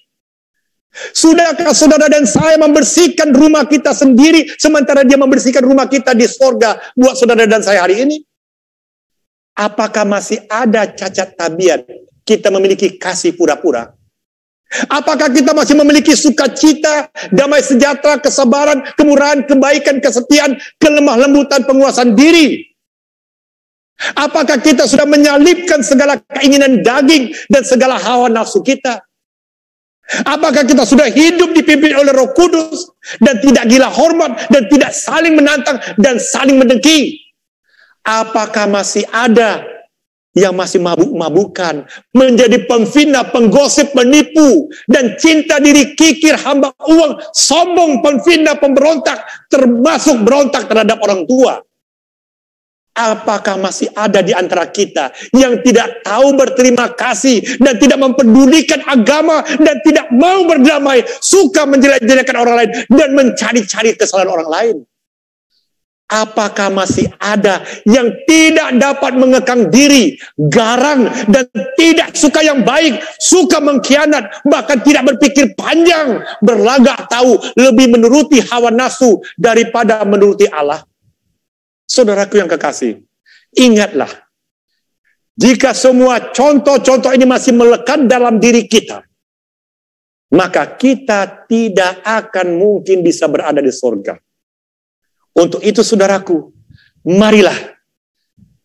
Sudahkah saudara dan saya membersihkan rumah kita sendiri sementara dia membersihkan rumah kita di surga buat saudara dan saya hari ini? Apakah masih ada cacat tabiat kita memiliki kasih pura-pura? Apakah kita masih memiliki sukacita, damai sejahtera, kesabaran, kemurahan, kebaikan, kesetiaan, kelemah lembutan, penguasaan diri? Apakah kita sudah menyalipkan segala keinginan daging dan segala hawa nafsu kita? Apakah kita sudah hidup dipimpin oleh Roh Kudus dan tidak gila hormat dan tidak saling menantang dan saling mendengki? Apakah masih ada yang masih mabuk-mabukan, menjadi pemfitnah, penggosip, penipu, dan cinta diri, kikir, hamba uang, sombong, pemfitnah, pemberontak, termasuk berontak terhadap orang tua? Apakah masih ada di antara kita yang tidak tahu berterima kasih dan tidak mempedulikan agama dan tidak mau berdamai, suka menjelek-jelekan orang lain dan mencari-cari kesalahan orang lain? Apakah masih ada yang tidak dapat mengekang diri, garang dan tidak suka yang baik, suka mengkhianat, bahkan tidak berpikir panjang, berlagak tahu, lebih menuruti hawa nafsu daripada menuruti Allah? Saudaraku yang kekasih, ingatlah, jika semua contoh-contoh ini masih melekat dalam diri kita, maka kita tidak akan mungkin bisa berada di surga. Untuk itu saudaraku, marilah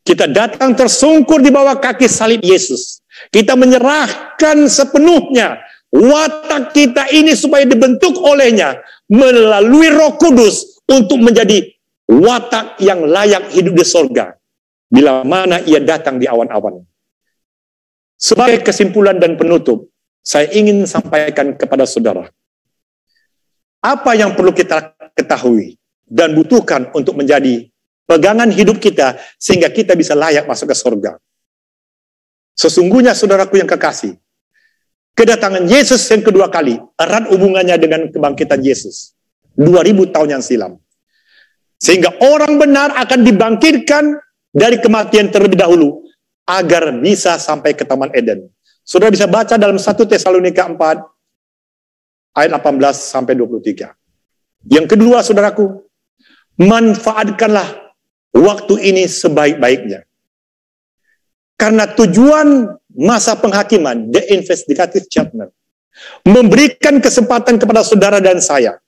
kita datang tersungkur di bawah kaki salib Yesus. Kita menyerahkan sepenuhnya watak kita ini supaya dibentuk olehnya melalui Roh Kudus untuk menjadi watak yang layak hidup di surga bila mana ia datang di awan-awan. Sebagai kesimpulan dan penutup, saya ingin sampaikan kepada saudara apa yang perlu kita ketahui dan butuhkan untuk menjadi pegangan hidup kita sehingga kita bisa layak masuk ke surga. Sesungguhnya saudaraku yang kekasih, kedatangan Yesus yang kedua kali erat hubungannya dengan kebangkitan Yesus 2000 tahun yang silam. Sehingga orang benar akan dibangkitkan dari kematian terlebih dahulu agar bisa sampai ke Taman Eden. Saudara bisa baca dalam 1 Tesalonika 4 ayat 18 sampai 23. Yang kedua saudaraku, manfaatkanlah waktu ini sebaik-baiknya. Karena tujuan masa penghakiman, the investigative judgment, memberikan kesempatan kepada saudara dan saya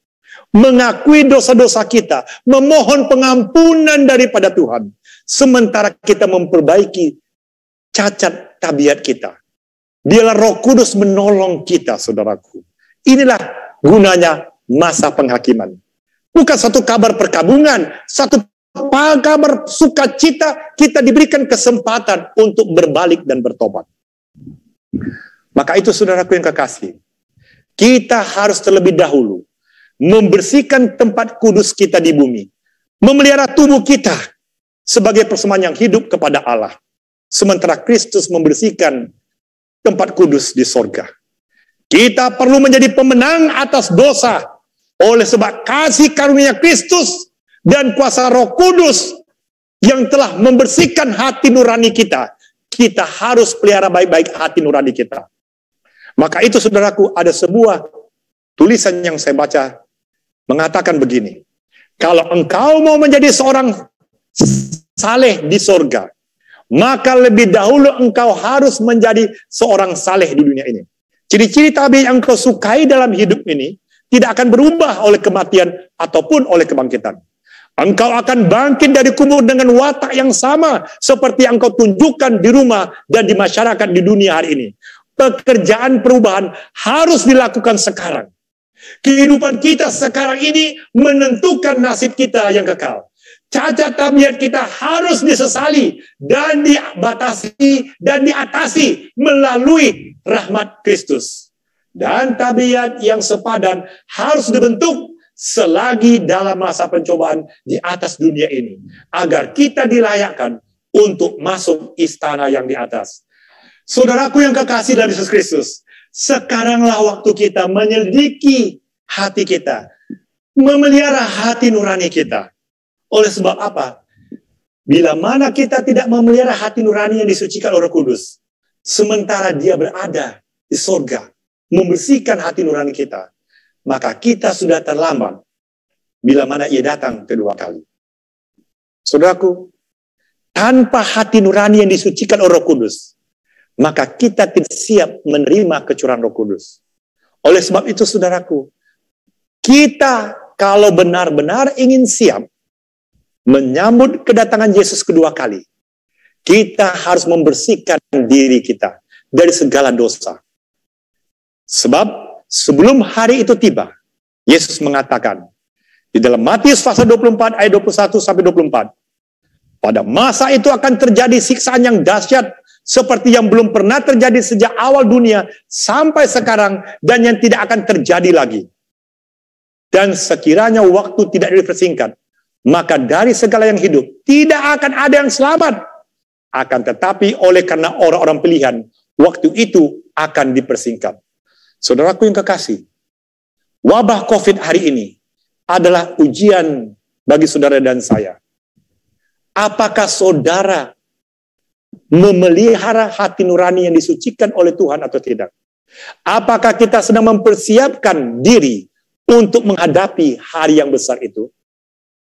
mengakui dosa-dosa kita, memohon pengampunan daripada Tuhan, sementara kita memperbaiki cacat tabiat kita. Dialah Roh Kudus menolong kita, saudaraku. Inilah gunanya masa penghakiman. Bukan satu kabar perkabungan, satu kabar sukacita, kita diberikan kesempatan untuk berbalik dan bertobat. Maka itu saudaraku yang kekasih, kita harus terlebih dahulu membersihkan tempat kudus kita di bumi, memelihara tubuh kita sebagai persembahan yang hidup kepada Allah. Sementara Kristus membersihkan tempat kudus di sorga. Kita perlu menjadi pemenang atas dosa oleh sebab kasih karunia Kristus dan kuasa Roh Kudus yang telah membersihkan hati nurani kita. Kita harus pelihara baik-baik hati nurani kita. Maka itu saudaraku, ada sebuah tulisan yang saya baca mengatakan begini. Kalau engkau mau menjadi seorang saleh di sorga, maka lebih dahulu engkau harus menjadi seorang saleh di dunia ini. Ciri-ciri tabiat yang engkau sukai dalam hidup ini tidak akan berubah oleh kematian ataupun oleh kebangkitan. Engkau akan bangkit dari kubur dengan watak yang sama seperti yang engkau tunjukkan di rumah dan di masyarakat di dunia hari ini. Pekerjaan perubahan harus dilakukan sekarang. Kehidupan kita sekarang ini menentukan nasib kita yang kekal. Cacat tabiat kita harus disesali dan dibatasi dan diatasi melalui rahmat Kristus. Dan tabiat yang sepadan harus dibentuk selagi dalam masa pencobaan di atas dunia ini, agar kita dilayakkan untuk masuk istana yang di atas. Saudaraku yang kekasih dalam Yesus Kristus, sekaranglah waktu kita menyelidiki hati kita, memelihara hati nurani kita. Oleh sebab apa? Bila mana kita tidak memelihara hati nurani yang disucikan oleh Roh Kudus, sementara Dia berada di sorga, membersihkan hati nurani kita, maka kita sudah terlambat bila mana Ia datang kedua kali. Saudaraku, tanpa hati nurani yang disucikan oleh Roh Kudus, maka kita tidak siap menerima kecurahan Roh Kudus. Oleh sebab itu, saudaraku, kita kalau benar-benar ingin siap menyambut kedatangan Yesus kedua kali, kita harus membersihkan diri kita dari segala dosa. Sebab sebelum hari itu tiba, Yesus mengatakan di dalam Matius pasal 24 ayat 21 sampai 24, pada masa itu akan terjadi siksaan yang dahsyat seperti yang belum pernah terjadi sejak awal dunia sampai sekarang dan yang tidak akan terjadi lagi. Dan sekiranya waktu tidak dipersingkat, maka dari segala yang hidup tidak akan ada yang selamat. Akan tetapi oleh karena orang-orang pilihan, waktu itu akan dipersingkat. Saudaraku yang kekasih, wabah COVID hari ini adalah ujian bagi saudara dan saya. Apakah saudara memelihara hati nurani yang disucikan oleh Tuhan atau tidak? Apakah kita sedang mempersiapkan diri untuk menghadapi hari yang besar itu?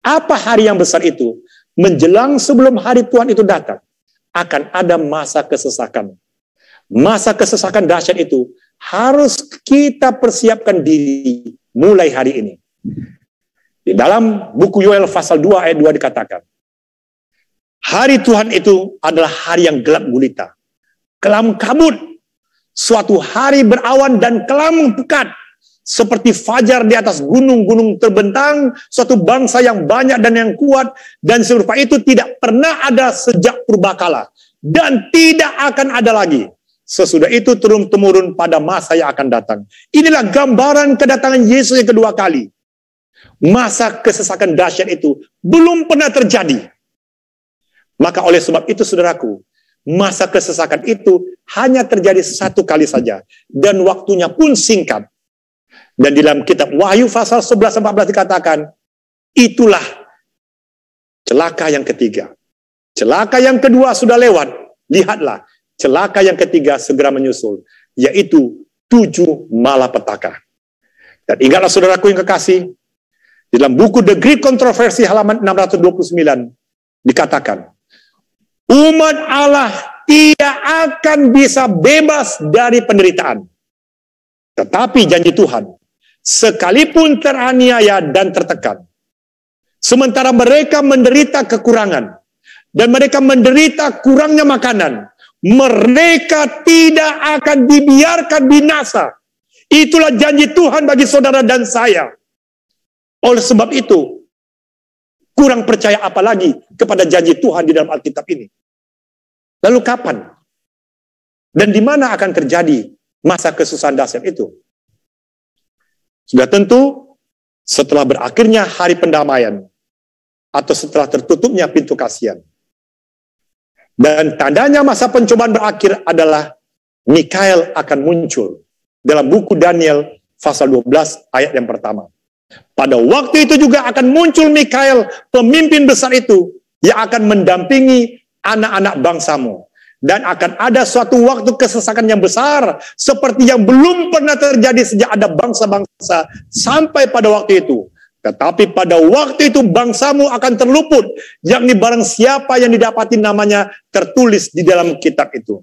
Apa hari yang besar itu? Menjelang sebelum hari Tuhan itu datang, akan ada masa kesesakan. Masa kesesakan dahsyat itu harus kita persiapkan diri mulai hari ini. Di dalam buku Yoel pasal 2 ayat 2 dikatakan, hari Tuhan itu adalah hari yang gelap gulita, kelam kabut, suatu hari berawan dan kelam pekat, seperti fajar di atas gunung-gunung terbentang, suatu bangsa yang banyak dan yang kuat, dan serupa itu tidak pernah ada sejak purbakala, dan tidak akan ada lagi sesudah itu turun-temurun pada masa yang akan datang. Inilah gambaran kedatangan Yesus yang kedua kali. Masa kesesakan dahsyat itu belum pernah terjadi. Maka oleh sebab itu, saudaraku, masa kesesakan itu hanya terjadi satu kali saja, dan waktunya pun singkat. Dan di dalam kitab Wahyu pasal 11-14 dikatakan, itulah celaka yang ketiga. Celaka yang kedua sudah lewat, lihatlah, celaka yang ketiga segera menyusul, yaitu 7 malapetaka. Dan ingatlah saudaraku yang kekasih, di dalam buku The Great Controversy halaman 629, dikatakan, umat Allah tidak akan bisa bebas dari penderitaan. Tetapi janji Tuhan, sekalipun teraniaya dan tertekan, sementara mereka menderita kekurangan, dan mereka menderita kurangnya makanan, mereka tidak akan dibiarkan binasa. Itulah janji Tuhan bagi saudara dan saya. Oleh sebab itu, kurang percaya apalagi kepada janji Tuhan di dalam Alkitab ini. Lalu kapan? Dan di mana akan terjadi masa kesusahan dahsyat itu? Sudah tentu setelah berakhirnya hari pendamaian atau setelah tertutupnya pintu kasihan. Dan tandanya masa pencobaan berakhir adalah Mikael akan muncul dalam buku Daniel pasal 12 ayat yang pertama. Pada waktu itu juga akan muncul Mikael, pemimpin besar itu, yang akan mendampingi anak-anak bangsamu. Dan akan ada suatu waktu kesesakan yang besar, seperti yang belum pernah terjadi sejak ada bangsa-bangsa sampai pada waktu itu. Tetapi pada waktu itu bangsamu akan terluput, yakni barang siapa yang didapati namanya tertulis di dalam kitab itu.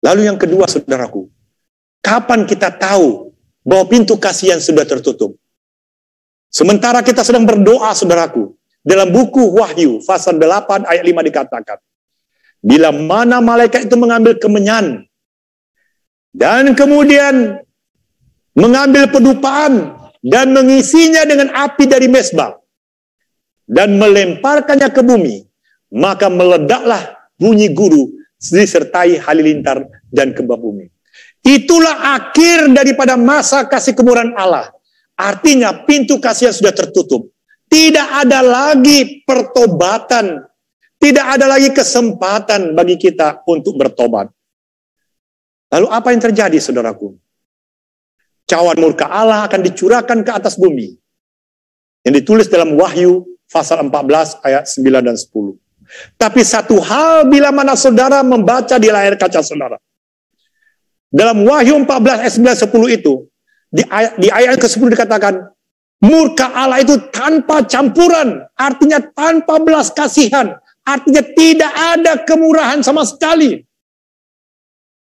Lalu yang kedua, saudaraku, kapan kita tahu bahwa pintu kasihan sudah tertutup? Sementara kita sedang berdoa, saudaraku, dalam buku Wahyu, pasal 8 ayat 5 dikatakan, bila mana malaikat itu mengambil kemenyan, dan kemudian mengambil pedupaan, dan mengisinya dengan api dari mezbah, dan melemparkannya ke bumi, maka meledaklah bunyi guru, disertai halilintar dan gempa bumi. Itulah akhir daripada masa kasih kemurahan Allah. Artinya pintu kasihan sudah tertutup. Tidak ada lagi pertobatan. Tidak ada lagi kesempatan bagi kita untuk bertobat. Lalu apa yang terjadi, saudaraku? Cawan murka Allah akan dicurahkan ke atas bumi. Yang ditulis dalam Wahyu pasal 14 ayat 9 dan 10. Tapi satu hal bila mana saudara membaca di layar kaca saudara. Dalam Wahyu 14 ayat 9 10 itu, di ayat ke-10 dikatakan, murka Allah itu tanpa campuran, artinya tanpa belas kasihan, artinya tidak ada kemurahan sama sekali.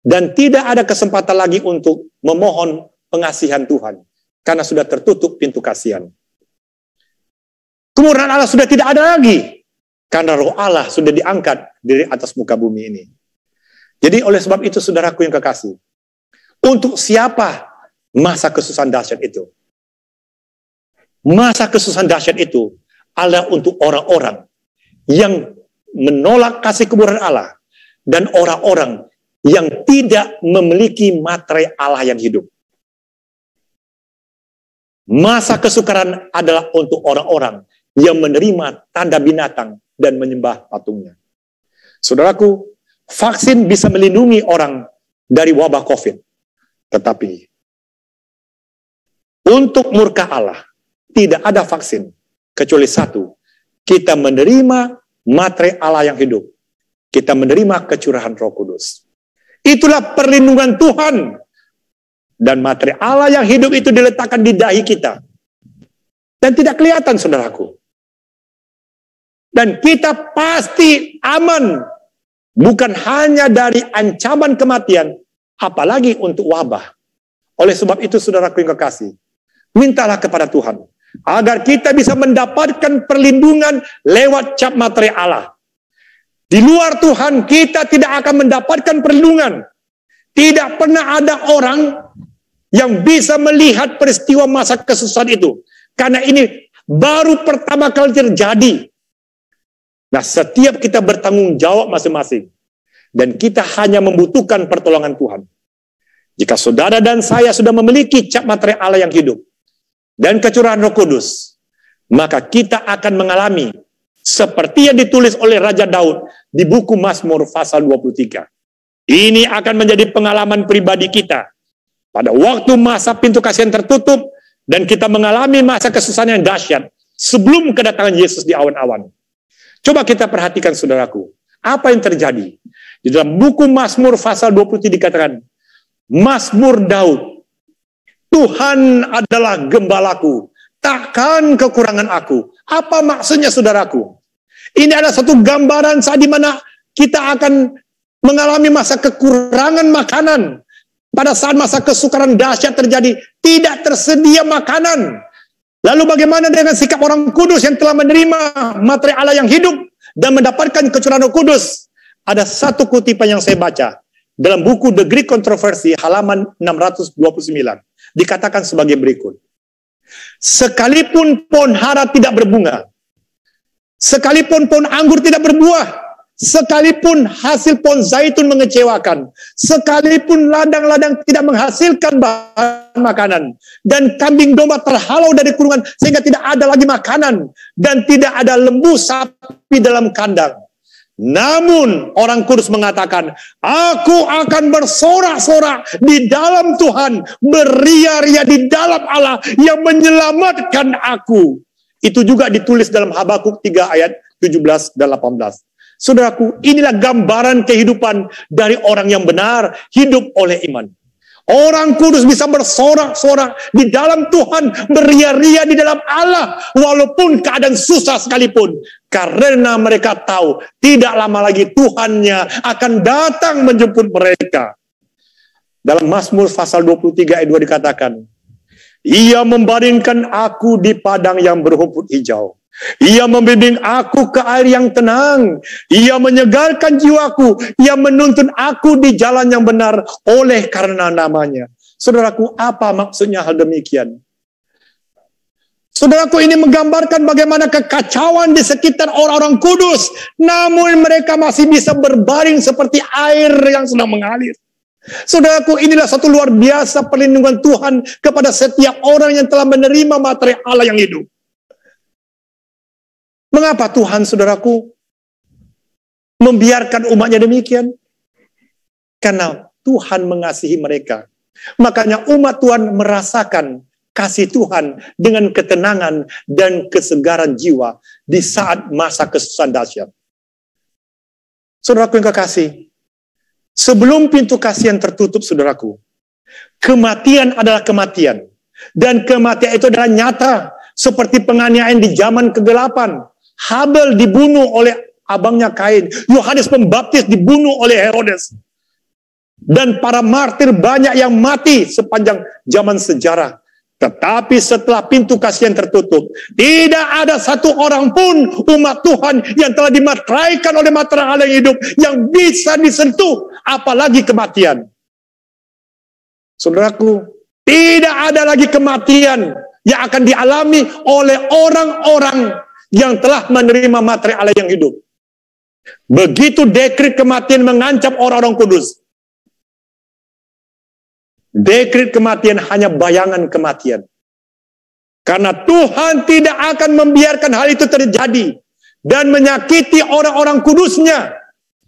Dan tidak ada kesempatan lagi untuk memohon pengasihan Tuhan, karena sudah tertutup pintu kasihan. Kemurahan Allah sudah tidak ada lagi, karena roh Allah sudah diangkat dari atas muka bumi ini. Jadi oleh sebab itu saudaraku yang kekasih, untuk siapa masa kesusahan dahsyat itu? Masa kesusahan dahsyat itu adalah untuk orang-orang yang menolak kasih kemurahan Allah dan orang-orang yang tidak memiliki materai Allah yang hidup. Masa kesukaran adalah untuk orang-orang yang menerima tanda binatang dan menyembah patungnya. Saudaraku, vaksin bisa melindungi orang dari wabah COVID. Tetapi untuk murka Allah tidak ada vaksin kecuali satu. Kita menerima materai Allah yang hidup. Kita menerima kecurahan Roh Kudus. Itulah perlindungan Tuhan. Dan materai Allah yang hidup itu diletakkan di dahi kita. Dan tidak kelihatan, saudaraku. Dan kita pasti aman. Bukan hanya dari ancaman kematian, apalagi untuk wabah. Oleh sebab itu, saudaraku yang kekasih, mintalah kepada Tuhan agar kita bisa mendapatkan perlindungan lewat cap materai Allah. Di luar Tuhan, kita tidak akan mendapatkan perlindungan. Tidak pernah ada orang yang bisa melihat peristiwa masa kesusahan itu. Karena ini baru pertama kali terjadi. Nah, setiap kita bertanggung jawab masing-masing. Dan kita hanya membutuhkan pertolongan Tuhan. Jika saudara dan saya sudah memiliki cap materai Allah yang hidup dan kecurahan Roh Kudus, maka kita akan mengalami seperti yang ditulis oleh Raja Daud di buku Mazmur pasal 23. Ini akan menjadi pengalaman pribadi kita pada waktu masa pintu kasihan tertutup dan kita mengalami masa kesusahan yang dahsyat sebelum kedatangan Yesus di awan-awan. Coba kita perhatikan, saudaraku, apa yang terjadi. Di dalam buku Mazmur pasal 23 dikatakan, Mazmur Daud, Tuhan adalah gembalaku, takkan kekurangan aku. Apa maksudnya, saudaraku? Ini adalah satu gambaran saat di mana kita akan mengalami masa kekurangan makanan. Pada saat masa kesukaran dahsyat terjadi, tidak tersedia makanan. Lalu bagaimana dengan sikap orang kudus yang telah menerima materai Allah yang hidup dan mendapatkan kecurahan Roh Kudus? Ada satu kutipan yang saya baca dalam buku The Greek Controversy halaman 629. Dikatakan sebagai berikut. Sekalipun pohon ara tidak berbunga, sekalipun pohon anggur tidak berbuah, sekalipun hasil pohon zaitun mengecewakan, sekalipun ladang-ladang tidak menghasilkan bahan makanan, dan kambing domba terhalau dari kurungan sehingga tidak ada lagi makanan, dan tidak ada lembu sapi dalam kandang. Namun orang kudus mengatakan, aku akan bersorak-sorak di dalam Tuhan, beria-ria di dalam Allah yang menyelamatkan aku. Itu juga ditulis dalam Habakuk 3 ayat 17 dan 18. Saudaraku, inilah gambaran kehidupan dari orang yang benar, hidup oleh iman. Orang kudus bisa bersorak-sorak di dalam Tuhan, beria-ria di dalam Allah, walaupun keadaan susah sekalipun. Karena mereka tahu, tidak lama lagi Tuhannya akan datang menjemput mereka. Dalam Mazmur pasal 23 ayat 2 dikatakan, Ia membaringkan aku di padang yang berrumput hijau. Ia membimbing aku ke air yang tenang. Ia menyegarkan jiwaku. Ia menuntun aku di jalan yang benar oleh karena namanya. Saudaraku, apa maksudnya hal demikian? Saudaraku, ini menggambarkan bagaimana kekacauan di sekitar orang-orang kudus. Namun mereka masih bisa berbaring seperti air yang sedang mengalir. Saudaraku, inilah satu luar biasa perlindungan Tuhan kepada setiap orang yang telah menerima materi Allah yang hidup. Mengapa Tuhan, saudaraku, membiarkan umatnya demikian? Karena Tuhan mengasihi mereka. Makanya umat Tuhan merasakan kasih Tuhan dengan ketenangan dan kesegaran jiwa di saat masa kesusahan dahsyat. Saudaraku yang kekasih, sebelum pintu kasihan tertutup, saudaraku, kematian adalah kematian. Dan kematian itu adalah nyata, seperti penganiayaan di zaman kegelapan. Habel dibunuh oleh abangnya Kain. Yohanes Pembaptis dibunuh oleh Herodes. Dan para martir banyak yang mati sepanjang zaman sejarah. Tetapi setelah pintu kasihan tertutup, tidak ada satu orang pun umat Tuhan yang telah dimateraikan oleh materai Allah yang hidup yang bisa disentuh, apalagi kematian. Saudaraku, tidak ada lagi kematian yang akan dialami oleh orang-orang yang telah menerima materi Allah yang hidup. Begitu dekret kematian mengancam orang-orang kudus, dekret kematian hanya bayangan kematian. Karena Tuhan tidak akan membiarkan hal itu terjadi dan menyakiti orang-orang kudusnya.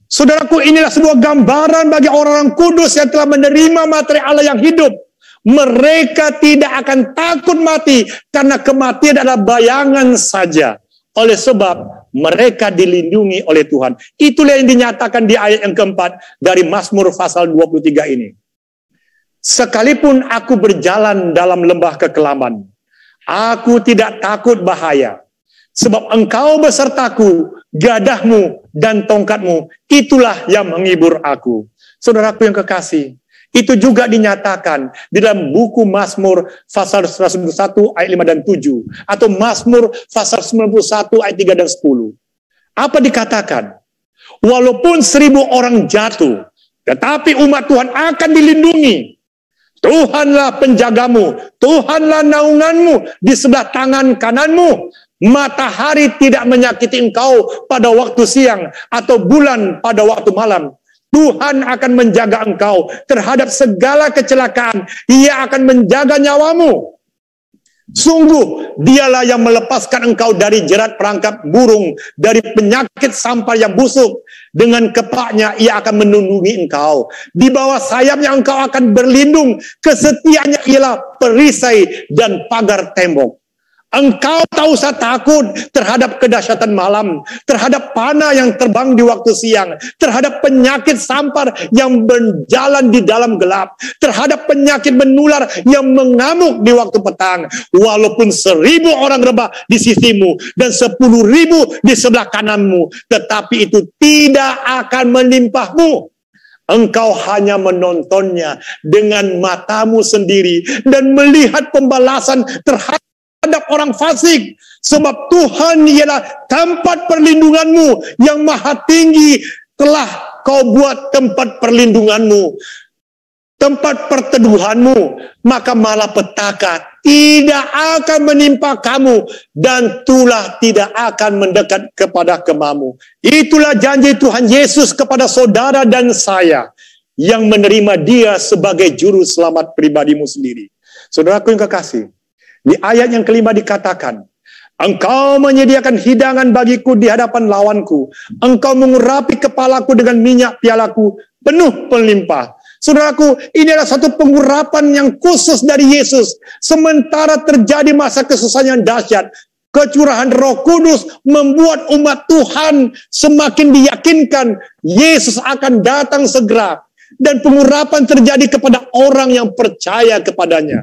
Saudaraku, inilah sebuah gambaran bagi orang-orang kudus yang telah menerima materi Allah yang hidup. Mereka tidak akan takut mati karena kematian adalah bayangan saja. Oleh sebab mereka dilindungi oleh Tuhan. Itulah yang dinyatakan di ayat yang keempat dari Mazmur pasal 23 ini. Sekalipun aku berjalan dalam lembah kekelaman, aku tidak takut bahaya. Sebab engkau besertaku, gadahmu dan tongkatmu, itulah yang menghibur aku. Saudaraku yang kekasih, itu juga dinyatakan di dalam buku Mazmur pasal 101 ayat 5 dan 7. Atau Mazmur pasal 91 ayat 3 dan 10. Apa dikatakan? Walaupun 1000 orang jatuh, tetapi umat Tuhan akan dilindungi. Tuhanlah penjagamu, Tuhanlah naunganmu di sebelah tangan kananmu. Matahari tidak menyakiti engkau pada waktu siang, atau bulan pada waktu malam. Tuhan akan menjaga engkau terhadap segala kecelakaan. Ia akan menjaga nyawamu. Sungguh, dialah yang melepaskan engkau dari jerat perangkap burung, dari penyakit sampar yang busuk. Dengan kepaknya ia akan melindungi engkau. Di bawah sayapnya engkau akan berlindung. Kesetiaannya ialah perisai dan pagar tembok. Engkau tak usah takut terhadap kedahsyatan malam, terhadap panah yang terbang di waktu siang, terhadap penyakit sampar yang berjalan di dalam gelap, terhadap penyakit menular yang mengamuk di waktu petang. Walaupun 1000 orang rebah di sisimu dan 10.000 di sebelah kananmu, tetapi itu tidak akan menimpahmu. Engkau hanya menontonnya dengan matamu sendiri dan melihat pembalasan terhadap orang fasik, sebab Tuhan ialah tempat perlindunganmu yang maha tinggi. Telah kau buat tempat perlindunganmu. tempat perteduhanmu, maka malapetaka tidak akan menimpa kamu dan tulah tidak akan mendekat kepada kemamu. Itulah janji Tuhan Yesus kepada saudara dan saya yang menerima Dia sebagai juru selamat pribadimu sendiri. Saudaraku yang kekasih, di ayat yang kelima dikatakan, Engkau menyediakan hidangan bagiku di hadapan lawanku. Engkau mengurapi kepalaku dengan minyak pialaku penuh pelimpah. Saudaraku, ini adalah satu pengurapan yang khusus dari Yesus. Sementara terjadi masa kesusahan yang dahsyat, kecurahan Roh Kudus membuat umat Tuhan semakin diyakinkan Yesus akan datang segera. Dan pengurapan terjadi kepada orang yang percaya kepadanya.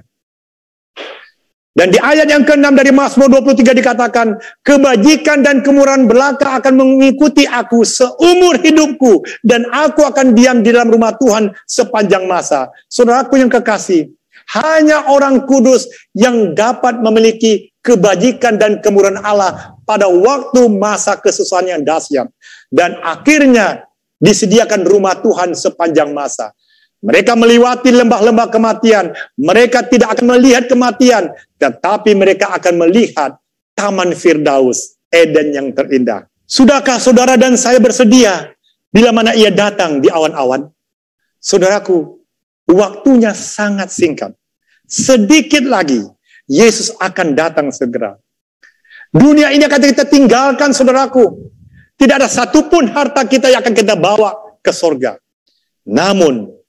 Dan di ayat yang ke-6 dari Mazmur 23 dikatakan, kebajikan dan kemurahan belaka akan mengikuti aku seumur hidupku, dan aku akan diam di dalam rumah Tuhan sepanjang masa. Saudaraku yang kekasih, hanya orang kudus yang dapat memiliki kebajikan dan kemurahan Allah pada waktu masa kesusahan yang dahsyat. Dan akhirnya disediakan rumah Tuhan sepanjang masa. Mereka melewati lembah-lembah kematian. Mereka tidak akan melihat kematian, tetapi mereka akan melihat Taman Firdaus, Eden yang terindah. Sudahkah saudara dan saya bersedia bila mana Ia datang di awan-awan? Saudaraku, waktunya sangat singkat. Sedikit lagi, Yesus akan datang segera. Dunia ini akan kita tinggalkan, saudaraku. Tidak ada satupun harta kita yang akan kita bawa ke surga. Namun,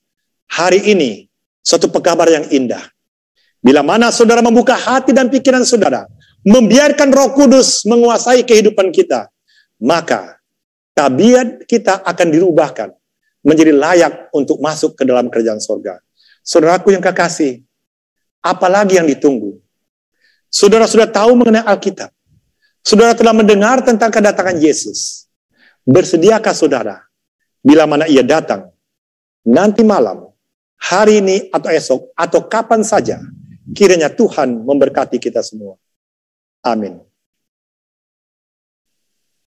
hari ini, suatu kabar yang indah. Bila mana saudara membuka hati dan pikiran saudara, membiarkan Roh Kudus menguasai kehidupan kita, maka tabiat kita akan dirubahkan menjadi layak untuk masuk ke dalam kerajaan surga. Saudaraku yang kekasih, apalagi yang ditunggu? Saudara sudah tahu mengenai Alkitab. Saudara telah mendengar tentang kedatangan Yesus. Bersediakah saudara bila mana Ia datang nanti malam, hari ini atau esok, atau kapan saja, kiranya Tuhan memberkati kita semua. Amin.